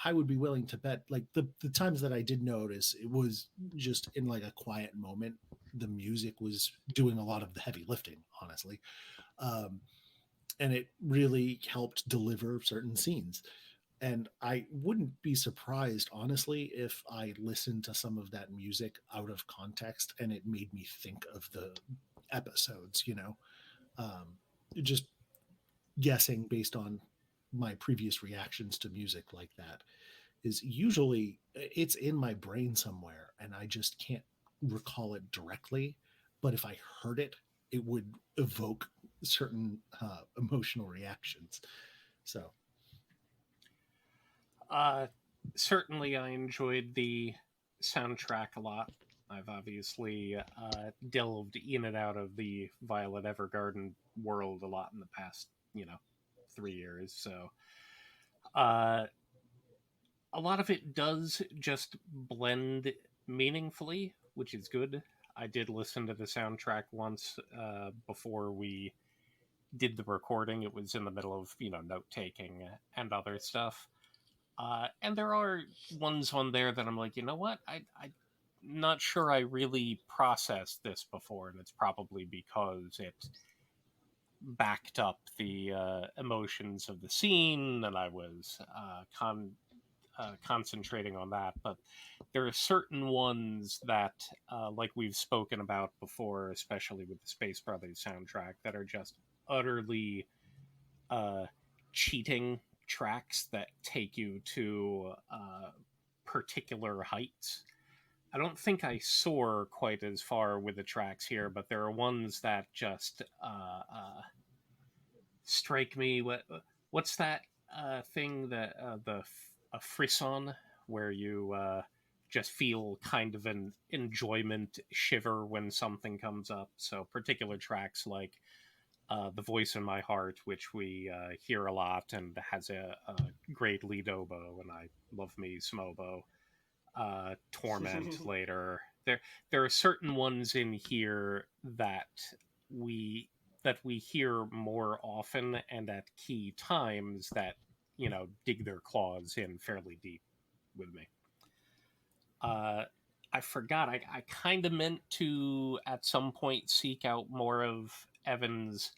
I would be willing to bet, like, the times that I did notice, it was just in like a quiet moment. The music was doing a lot of the heavy lifting, honestly. And it really helped deliver certain scenes. And I wouldn't be surprised, honestly, if I listened to some of that music out of context and it made me think of the episodes, just guessing based on my previous reactions to music like that. Is usually it's in my brain somewhere and I just can't recall it directly. But if I heard it, it would evoke certain emotional reactions. So, Certainly, I enjoyed the soundtrack a lot. I've obviously delved in and out of the Violet Evergarden world a lot in the past, 3 years. So, uh, a lot of it does just blend meaningfully, which is good. I did listen to the soundtrack once before we did the recording. It was in the middle of, note taking and other stuff. And there are ones on there that I'm like, you know what? I'm not sure I really processed this before, and it's probably because it backed up the emotions of the scene, and I was concentrating on that. But there are certain ones that, like we've spoken about before, especially with the Space Brothers soundtrack, that are just utterly cheating tracks that take you to particular heights. I don't think I soar quite as far with the tracks here, but there are ones that just strike me. What's that thing that a frisson, where you just feel kind of an enjoyment shiver when something comes up. So particular tracks like The Voice in My Heart, which we hear a lot and has a great lead oboe, and I love me some oboe. Torment later. There are certain ones in here that we hear more often and at key times that dig their claws in fairly deep with me. I forgot. I kind of meant to at some point seek out more of Evan's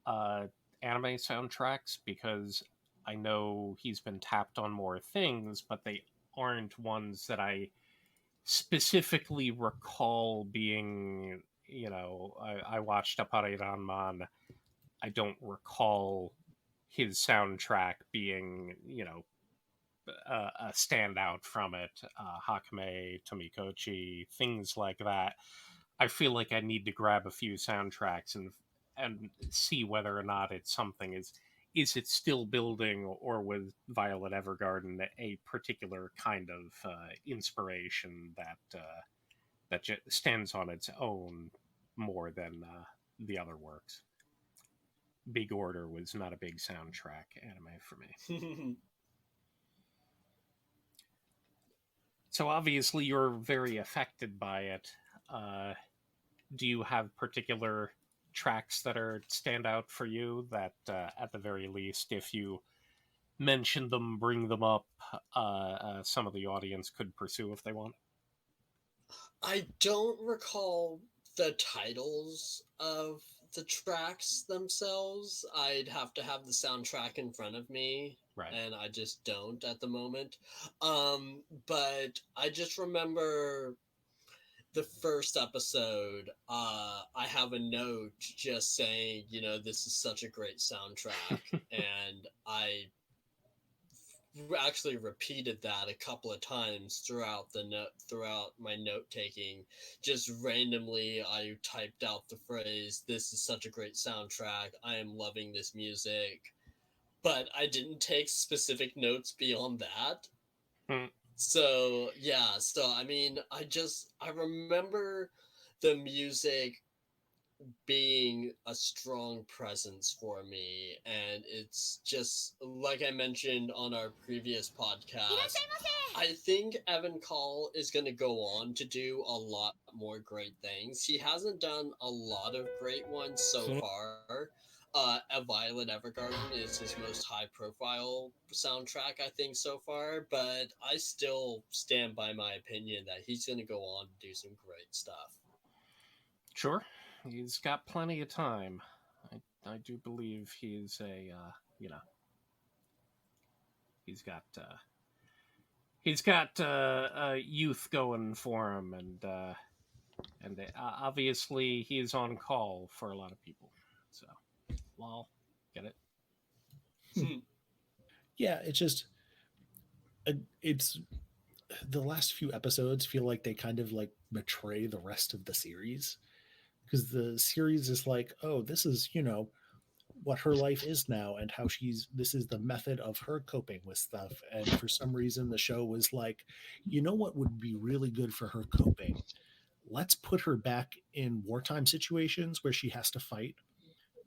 anime soundtracks, because I know he's been tapped on more things, but they aren't ones that I specifically recall being, I watched Appareiranman. I don't recall his soundtrack being, a standout from it. Hakame, Tomikochi, things like that. I feel like I need to grab a few soundtracks and see whether or not it's something. Is it still building, or with Violet Evergarden a particular kind of inspiration that stands on its own more than the other works? Big Order was not a big soundtrack anime for me. So obviously you're very affected by it. Do you have particular tracks that stand out for you that, at the very least, if you mention them, bring them up. Some of the audience could pursue if they want. I don't recall the titles of the tracks themselves. I'd have to have the soundtrack in front of me, Right. and I just don't at the moment. But I just remember the first episode. I have a note just saying, this is such a great soundtrack, and I actually repeated that a couple of times throughout my note taking. Just randomly, I typed out the phrase, "This is such a great soundtrack. I am loving this music." But I didn't take specific notes beyond that. Hmm. So yeah, I mean, I remember the music being a strong presence for me, and it's just like I mentioned on our previous podcast. I think Evan Call is going to go on to do a lot more great things. He hasn't done a lot of great ones so far. A Violet Evergarden is his most high profile soundtrack, I think, so far, but I still stand by my opinion that he's going to go on to do some great stuff. Sure, he's got plenty of time. I do believe he's he's got youth going for him, and obviously he's on call for a lot of people. So, lol, get it? Yeah, it's just it's the last few episodes feel like they kind of like betray the rest of the series, because the series is like, oh, this is what her life is now, and how this is the method of her coping with stuff. And for some reason the show was like, what would be really good for her coping? Let's put her back in wartime situations where she has to fight,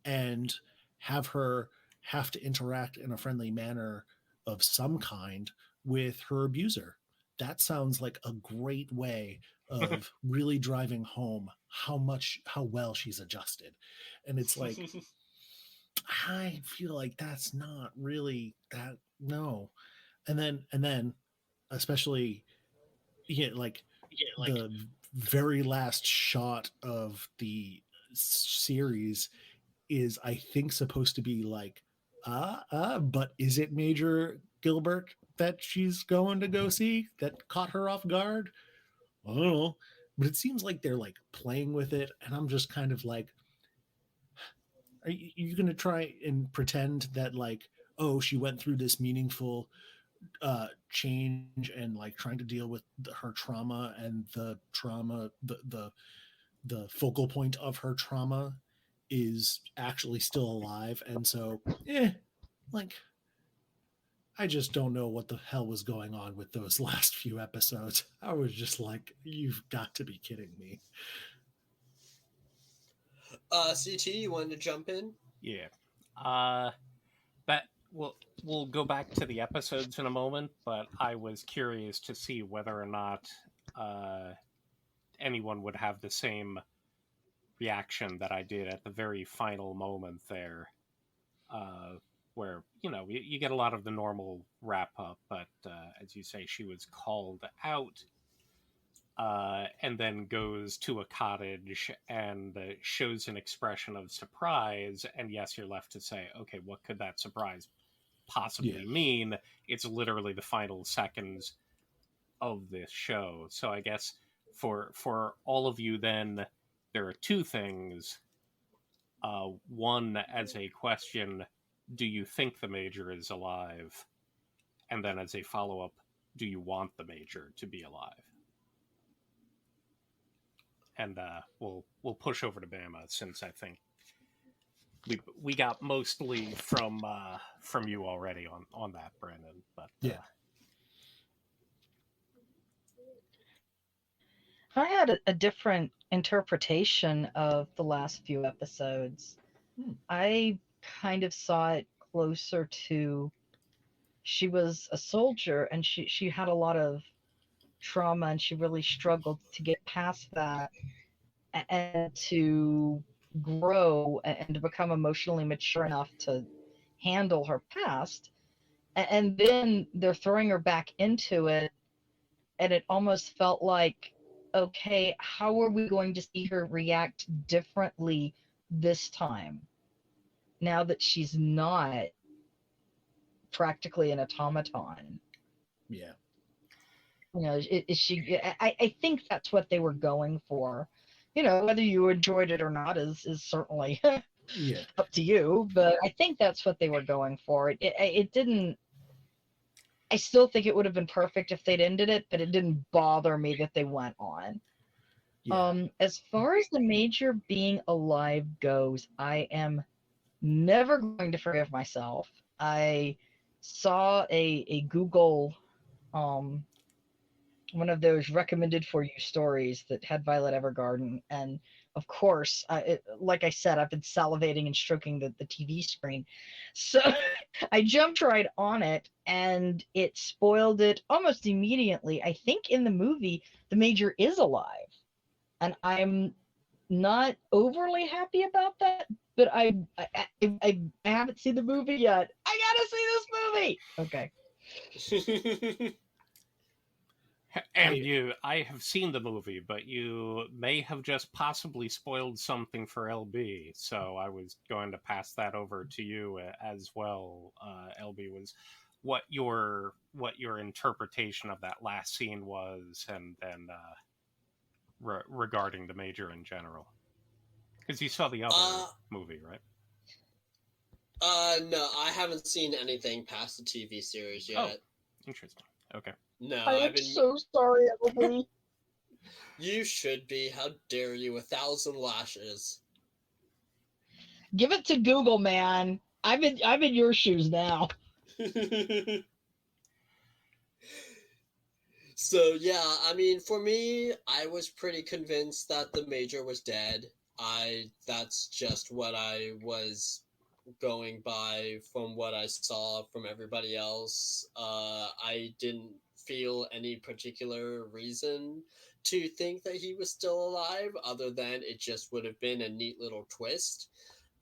and have her have to interact in a friendly manner of some kind with her abuser. That sounds like a great way of really driving home how well she's adjusted. And it's like, I feel like that's not really that, no. And then especially, like the very last shot of the series is, I think, supposed to be like, but is it Major Gilbert that she's going to go see that caught her off guard? I don't know. But it seems like they're like playing with it, and I'm just kind of like, are you going to try and pretend that, like, oh, she went through this meaningful change, and like trying to deal with her trauma, and the trauma, the focal point of her trauma is actually still alive, and so like, I just don't know what the hell was going on with those last few episodes. I was just like, you've got to be kidding me. CT, you wanted to jump in? Yeah. That we'll go back to the episodes in a moment, but I was curious to see whether or not anyone would have the same reaction that I did at the very final moment there, where you get a lot of the normal wrap up, but as you say, she was called out, and then goes to a cottage and shows an expression of surprise. And yes, you're left to say, okay, what could that surprise possibly mean? It's literally the final seconds of this show. So I guess for all of you, then there are two things. One, as a question, do you think the Major is alive? And then as a follow up, do you want the Major to be alive? And we'll push over to Bama, since I think we got mostly from you already on that, Brandon. But I had a different interpretation of the last few episodes. I kind of saw it closer to, she was a soldier, and she had a lot of trauma, and she really struggled to get past that, and to grow and to become emotionally mature enough to handle her past. And then they're throwing her back into it, and it almost felt like, okay, how are we going to see her react differently this time, now that she's not practically an automaton? Yeah. You know, is she? I think that's what they were going for. You know, whether you enjoyed it or not is certainly Yeah. up to you. But I think that's what they were going for. It didn't. I still think it would have been perfect if they'd ended it, but it didn't bother me that they went on. Yeah. As far as the Major being alive goes, I am never going to forgive myself. I saw a Google um one of those recommended for you stories that had Violet Evergarden. And of course, like I said, I've been salivating and stroking the TV screen. So I jumped right on it, and it spoiled it almost immediately. I think in the movie, the Major is alive. And I'm not overly happy about that, but I haven't seen the movie yet. I gotta see this movie. Okay. And I have seen the movie, but you may have just possibly spoiled something for LB. So I was going to pass that over to you as well. LB, was what your interpretation of that last scene was, and then regarding the Major in general, because you saw the other movie, right? No, I haven't seen anything past the TV series yet. Oh, interesting. Okay. No, I'm so sorry, LB. You should be. How dare you? 1,000 lashes. Give it to Google, man. I'm in your shoes now. So yeah, I mean, for me, I was pretty convinced that the Major was dead. That's just what I was going by from what I saw from everybody else. I didn't feel any particular reason to think that he was still alive, other than it just would have been a neat little twist.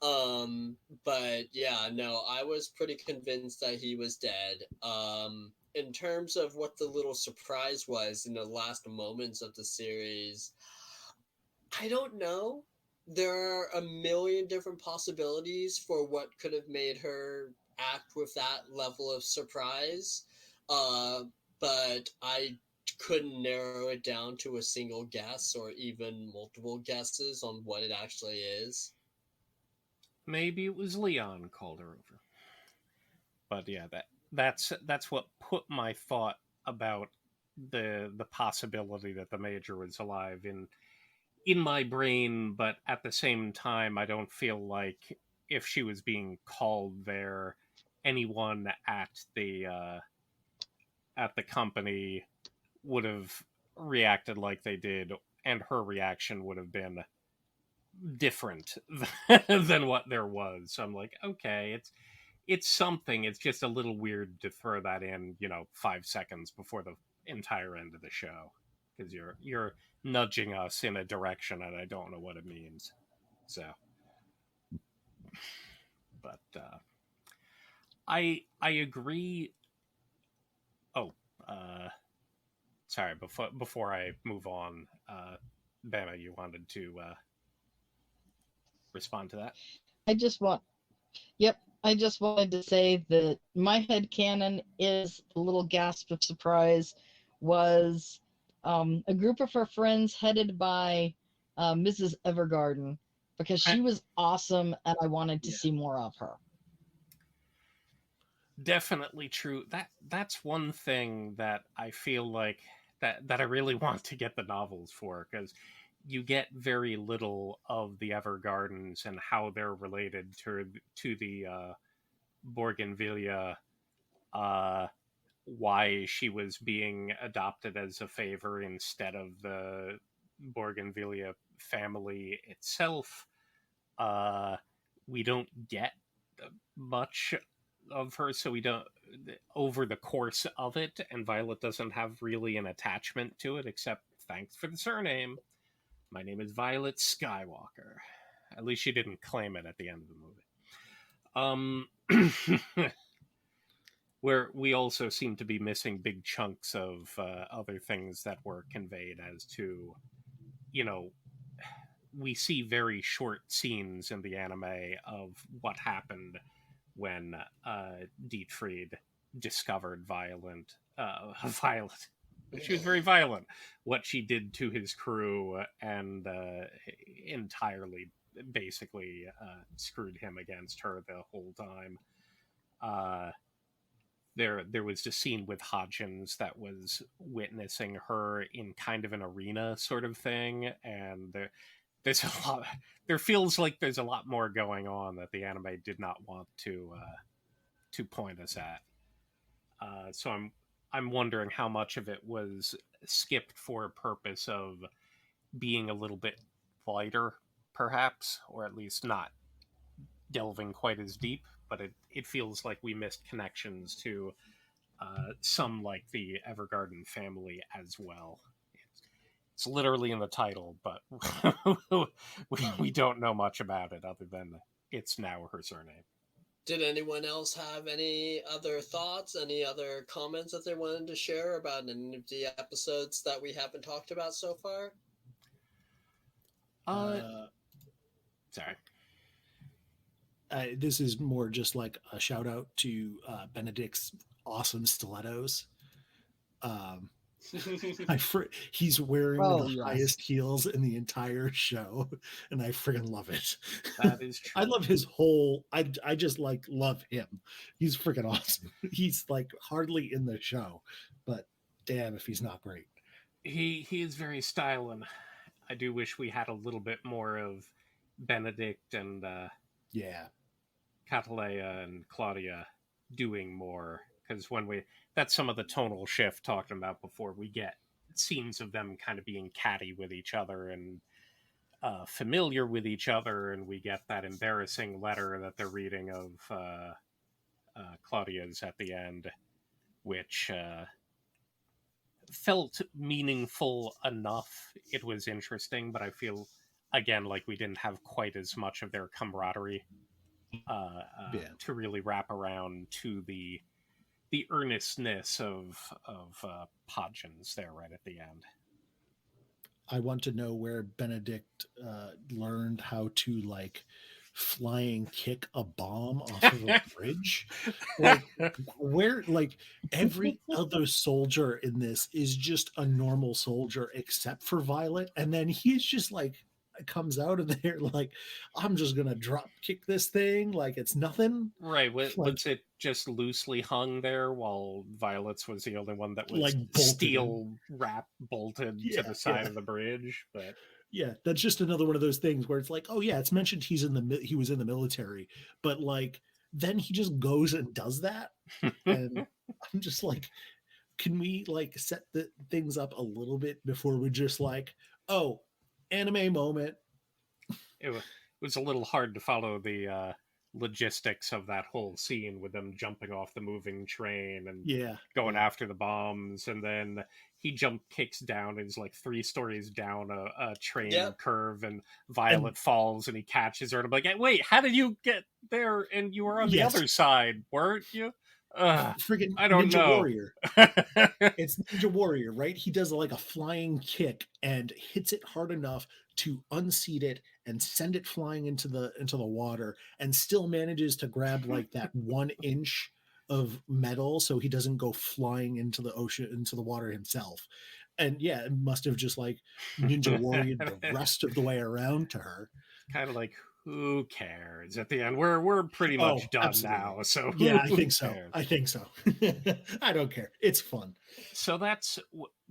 But yeah, no, I was pretty convinced that he was dead. In terms of what the little surprise was in the last moments of the series, I don't know. There are a million different possibilities for what could have made her act with that level of surprise. Uh, but I couldn't narrow it down to a single guess or even multiple guesses on what it actually is. Maybe it was Leon called her over. But yeah, that's what put my thought about the possibility that the Major was alive in my brain. But at the same time, I don't feel like if she was being called there, anyone at the company would have reacted like they did, and her reaction would have been different than what there was. So I'm like, okay, it's something. It's just a little weird to throw that in, 5 seconds before the entire end of the show, because you're nudging us in a direction, and I don't know what it means. So, but I agree. Oh, sorry. Before I move on, Bama, you wanted to respond to that? I just want Yep, I just wanted to say that my headcanon is a little gasp of surprise was a group of her friends headed by Mrs. Evergarden, because she was awesome and I wanted to see more of her. Definitely true. That's one thing that I feel like that I really want to get the novels for, because you get very little of the Evergardens and how they're related to the Bougainvillea, uh, why she was being adopted as a favor instead of the Bougainvillea family itself. Uh, we don't get much of her, so we don't over the course of it, and Violet doesn't have really an attachment to it, except thanks for the surname. My name is Violet Skywalker. At least she didn't claim it at the end of the movie. where we also seem to be missing big chunks of other things that were conveyed as to, you know, we see very short scenes in the anime of what happened when Dietfried discovered Violet. She was very violent. What she did to his crew and entirely, basically, screwed him against her the whole time. Uh, there was a scene with Hodgins that was witnessing her in kind of an arena sort of thing, and there's a lot. There feels like there's a lot more going on that the anime did not want to point us at. So I'm wondering how much of it was skipped for a purpose of being a little bit lighter, perhaps, or at least not delving quite as deep. But it feels like we missed connections to some like the Evergarden family as well. It's literally in the title, but we don't know much about it other than it's now her surname. Did anyone else have any other thoughts, any other comments that they wanted to share about any of the episodes that we haven't talked about so far? Sorry. This is more just like a shout out to Benedict's awesome stilettos. He's wearing the highest heels in the entire show, and I freaking love it. That is true. I love his whole. I just like love him. He's freaking awesome. He's like hardly in the show, but damn if he's not great. He is very styling. I do wish we had a little bit more of Benedict and Catalea and Claudia doing more, because that's some of the tonal shift talking about before. We get scenes of them kind of being catty with each other and familiar with each other, and we get that embarrassing letter that they're reading of Claudia's at the end, which felt meaningful enough. It was interesting, but I feel, again, like we didn't have quite as much of their camaraderie to really wrap around to the earnestness of Podgens there right at the end. I want to know where Benedict learned how to like flying kick a bomb off of a bridge. Like where like every other soldier in this is just a normal soldier except for Violet, and then he's just like comes out of there like, I'm just gonna drop kick this thing like it's nothing. Right. Was it just loosely hung there while Violet's was the only one that was like steel wrap bolted to the side of the bridge? But yeah, that's just another one of those things where it's like, oh yeah, it's mentioned he was in the military, but like then he just goes and does that, and I'm just like, can we like set the things up a little bit before we just like, oh, anime moment. It was a little hard to follow the logistics of that whole scene with them jumping off the moving train and going after the bombs, and then he kicks down and is like 3 stories down a train curve, and Violet falls and he catches her, and I'm like, wait, how did you get there and you were on the other side, weren't you? Friggin' I don't Ninja know. Warrior. It's Ninja Warrior, right? He does like a flying kick and hits it hard enough to unseat it and send it flying into the water, and still manages to grab like that 1 inch of metal so he doesn't go flying into the ocean, into the water himself. And yeah, it must have just like Ninja Warrior the rest of the way around to her. Kind of like, who cares at the end? We're pretty much done now, so yeah, I think so. I think so. I don't care. It's fun. So that's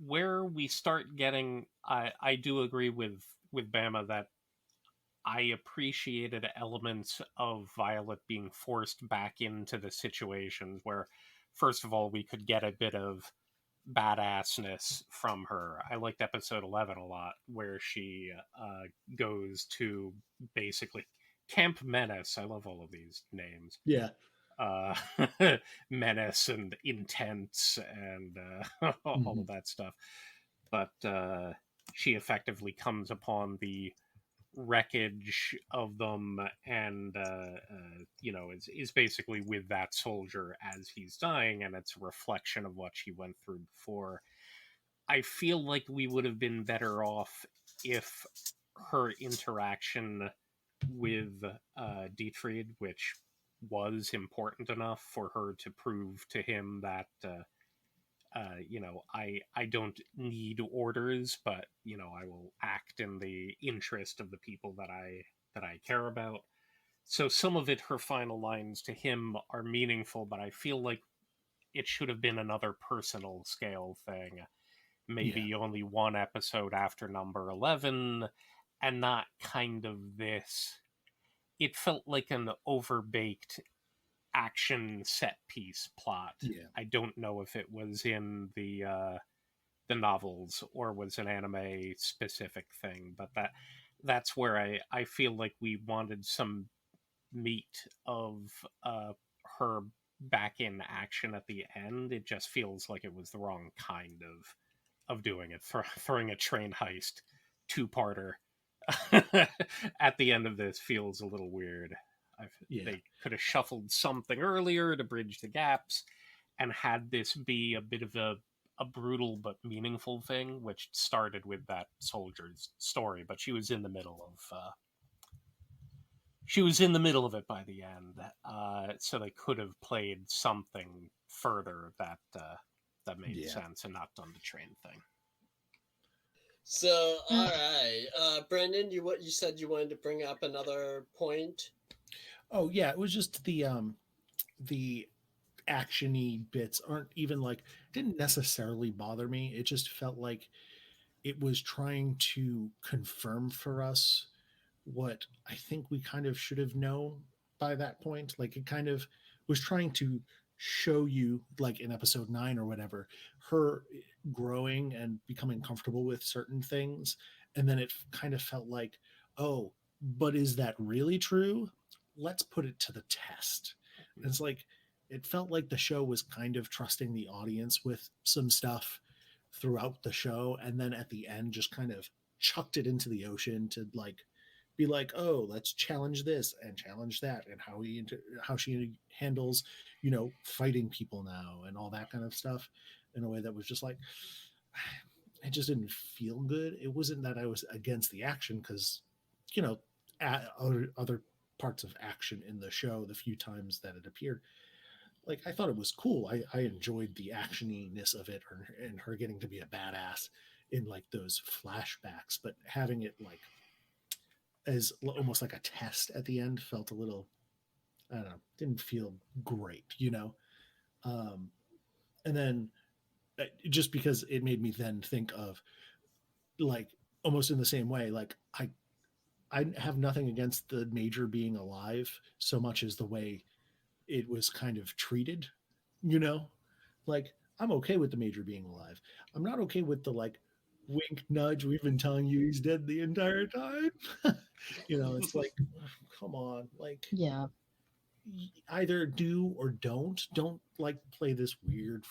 where we start getting. I do agree with Bama that I appreciated elements of Violet being forced back into the situations where, first of all, we could get a bit of badassness from her. I liked episode 11 a lot, where she goes to basically Camp Menace. I love all of these names. Yeah. Menace and Intense and all of that stuff. But she effectively comes upon the wreckage of them, and is basically with that soldier as he's dying, and it's a reflection of what she went through before. I feel like we would have been better off if her interaction with Dietrich, which was important enough for her to prove to him that I don't need orders, but I will act in the interest of the people that I care about. So some of it, her final lines to him are meaningful, but I feel like it should have been another personal scale thing. Maybe only one episode after number 11, and not kind of this. It felt like an overbaked action set piece plot. Yeah. I don't know if it was in the novels or was an anime specific thing, but that's where I feel like we wanted some meat of her back in action at the end. It just feels like it was the wrong kind of doing it. Throwing a train heist two-parter at the end of this feels a little weird. They could have shuffled something earlier to bridge the gaps and had this be a bit of a brutal but meaningful thing, which started with that soldier's story, but she was in the middle of it by the end, so they could have played something further that made sense and not done the train thing. So, all right, Brendan, you said you wanted to bring up another point. Oh yeah, it was just the actiony bits aren't even like didn't necessarily bother me. It just felt like it was trying to confirm for us what I think we kind of should have known by that point. Like it kind of was trying to show you, like in episode 9 or whatever, her growing and becoming comfortable with certain things. And then it kind of felt like, oh, but is that really true? Let's put it to the test. And it's like, it felt like the show was kind of trusting the audience with some stuff throughout the show. And then at the end, just kind of chucked it into the ocean to like be like, oh, let's challenge this and challenge that, and how she handles, fighting people now and all that kind of stuff in a way that was just like, it just didn't feel good. It wasn't that I was against the action because, other parts of action in the show, the few times that it appeared, like I thought it was cool. I enjoyed the actioniness of it, and her getting to be a badass in like those flashbacks, but having it like as almost like a test at the end felt a little, I don't know, didn't feel great, and then just because it made me then think of like almost in the same way, like I have nothing against the major being alive so much as the way it was kind of treated, like I'm okay with the major being alive. I'm not okay with the like wink nudge, we've been telling you he's dead the entire time. It's like, come on, like Yeah. either do or don't like play this weird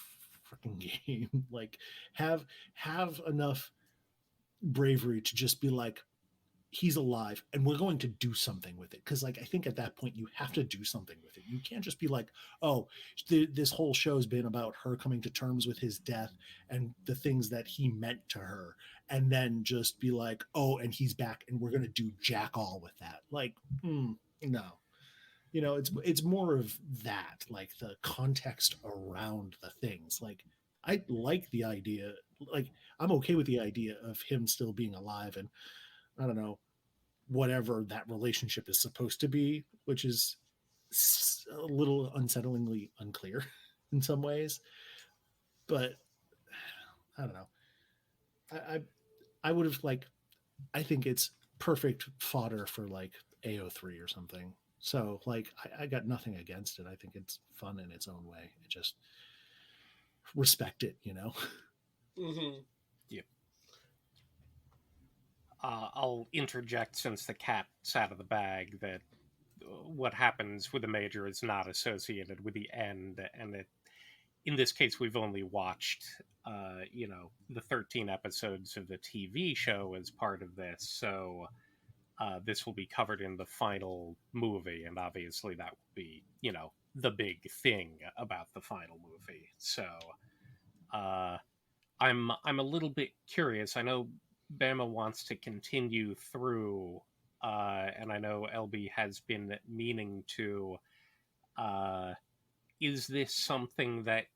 freaking game. Like have enough bravery to just be like, he's alive and we're going to do something with it, because like I think at that point you have to do something with it. You can't just be like, oh, this whole show's been about her coming to terms with his death and the things that he meant to her, and then just be like, oh, and he's back and we're going to do jack all with that. Like, no. It's more of that, like the context around the things. Like I like the idea, like I'm okay with the idea of him still being alive, and I don't know, whatever that relationship is supposed to be, which is a little unsettlingly unclear in some ways. But I don't know. I would have like, I think it's perfect fodder for like AO3 or something. So like I got nothing against it. I think it's fun in its own way. It just respect it, Mm-hmm. Yep. I'll interject, since the cat's out of the bag, that what happens with the major is not associated with the end, and that in this case we've only watched the 13 episodes of the TV show as part of this, so this will be covered in the final movie, and obviously that will be, the big thing about the final movie. So I'm a little bit curious. I know Bama wants to continue through, and I know LB has been meaning to. Is this something that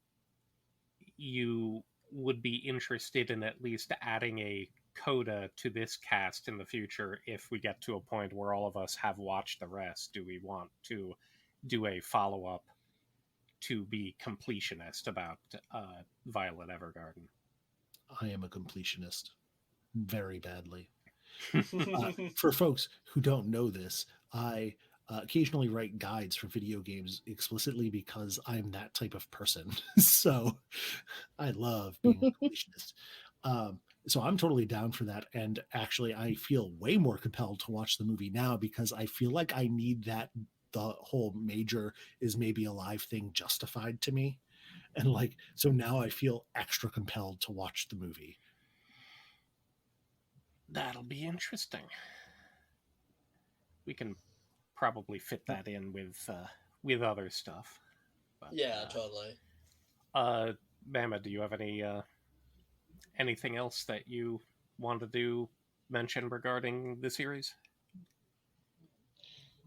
you would be interested in at least adding a coda to this cast in the future if we get to a point where all of us have watched the rest? Do we want to do a follow up to be completionist about Violet Evergarden? I am a completionist very badly. For folks who don't know this, I occasionally write guides for video games explicitly because I'm that type of person. So I love being a completionist. So I'm totally down for that. And actually, I feel way more compelled to watch the movie now because I feel like I need that the whole major is maybe alive thing justified to me. And like, so now I feel extra compelled to watch the movie. That'll be interesting. We can probably fit that in with other stuff. But, yeah, totally. Bama, do you have anything else that you wanted to mention regarding the series?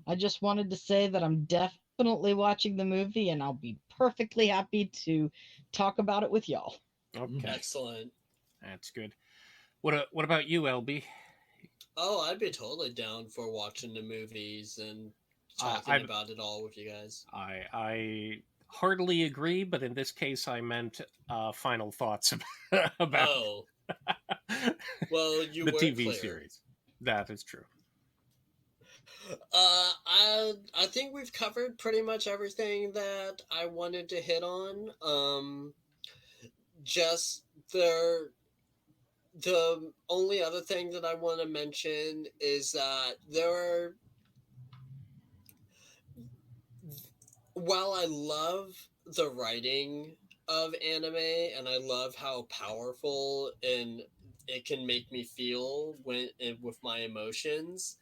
I just wanted to say that I'm definitely watching the movie, and I'll be perfectly happy to talk about it with y'all. Okay, Excellent. that's good. What about you, LB? Oh, I'd be totally down for watching the movies and talking about it all with you guys. I heartily agree, but in this case, I meant final thoughts about Oh, well, you the were TV clear. series. That is true. I think we've covered pretty much everything that I wanted to hit on. Just the only other thing that I want to mention is that while I love the writing of anime and I love how powerful and it can make me feel with my emotions,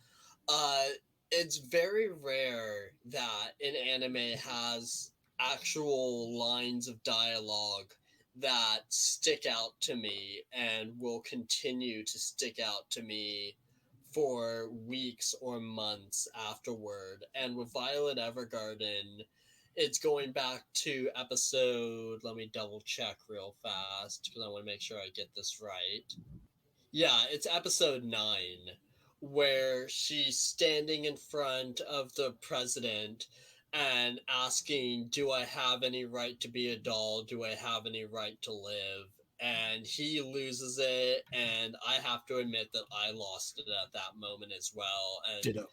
uh, it's very rare that an anime has actual lines of dialogue that stick out to me and will continue to stick out to me for weeks or months afterward. And with Violet Evergarden, it's going back to episode, let me double check real fast because I want to make sure I get this right. Yeah, it's episode 9 where she's standing in front of the president and asking, do I have any right to be a doll? Do I have any right to live? And he loses it, and I have to admit that I lost it at that moment as well. And Ditto.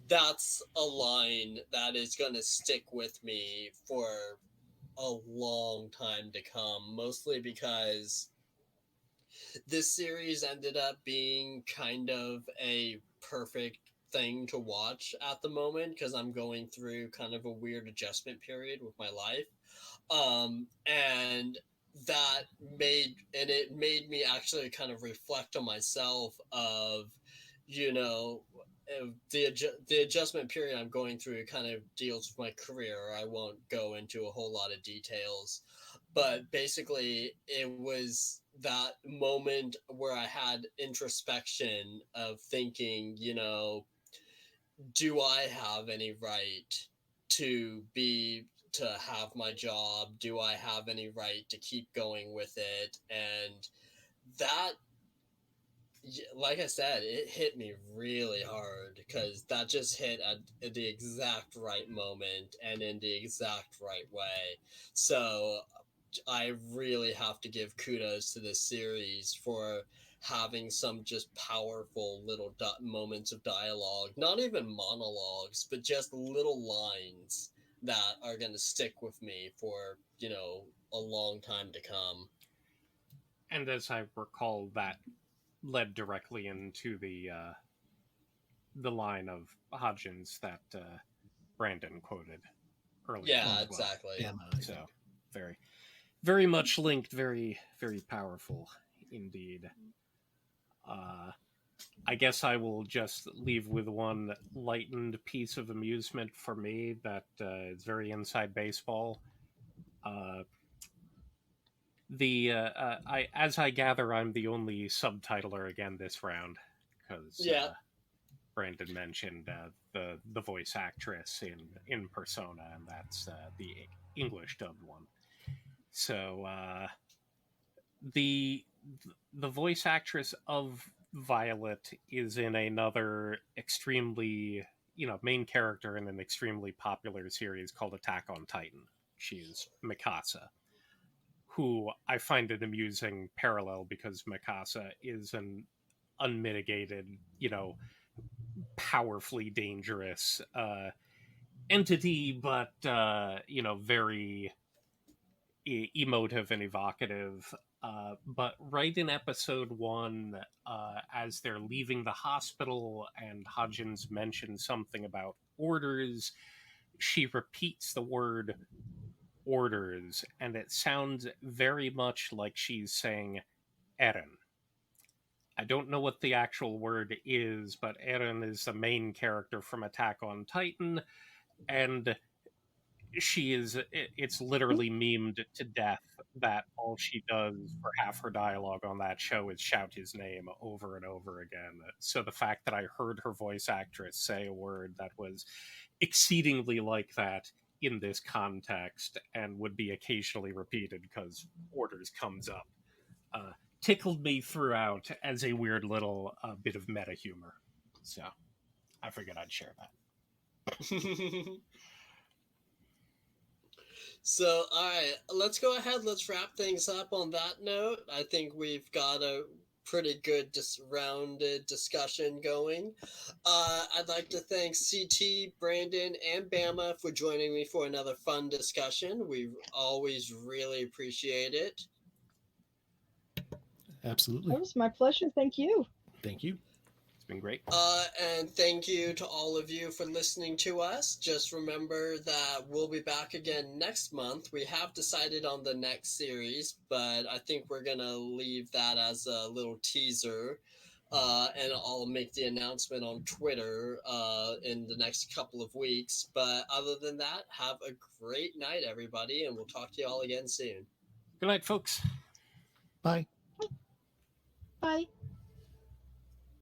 that's a line that is going to stick with me for a long time to come, mostly because this series ended up being kind of a perfect thing to watch at the moment because I'm going through kind of a weird adjustment period with my life. And that it made me actually kind of reflect on myself of, you know, the adjustment period I'm going through kind of deals with my career. I won't go into a whole lot of details, but basically it was that moment where I had introspection of thinking, do I have any right to have my job? Do I have any right to keep going with it? And that, like I said, it hit me really hard because that just hit at the exact right moment and in the exact right way. So I really have to give kudos to this series for having some just powerful little moments of dialogue, not even monologues, but just little lines that are going to stick with me for, a long time to come. And as I recall, that led directly into the line of Hodgins that Brandon quoted earlier. Yeah, As well. exactly. Bama, So very, very much linked, very, very powerful indeed. I guess I will just leave with one lightened piece of amusement for me that is very inside baseball. Uh, as I gather, I'm the only subtitler again this round because Yeah. Brandon mentioned the voice actress in Persona, and that's the English dubbed one. So the the voice actress of Violet is in another extremely main character in an extremely popular series called Attack on Titan. She is Mikasa, who I find an amusing parallel because Mikasa is an unmitigated, powerfully dangerous entity, but very emotive and evocative. But right in episode 1, as they're leaving the hospital and Hodgins mentions something about orders, she repeats the word orders, and it sounds very much like she's saying Eren. I don't know what the actual word is, but Eren is the main character from Attack on Titan, and it's literally memed to death that all she does for half her dialogue on that show is shout his name over and over again. So the fact that I heard her voice actress say a word that was exceedingly like that in this context and would be occasionally repeated because orders comes up tickled me throughout as a weird little bit of meta humor. So I figured I'd share that. So, all right, let's go ahead. Let's wrap things up on that note. I think we've got a pretty good, rounded discussion going. I'd like to thank CT, Brandon, and Bama for joining me for another fun discussion. We always really appreciate it. Absolutely. It was my pleasure. Thank you. Thank you. It's been great. And thank you to all of you for listening to us. Just remember that we'll be back again next month. We have decided on the next series, but I think we're going to leave that as a little teaser. And I'll make the announcement on Twitter in the next couple of weeks. But other than that, have a great night, everybody, and we'll talk to you all again soon. Good night, folks. Bye. Bye.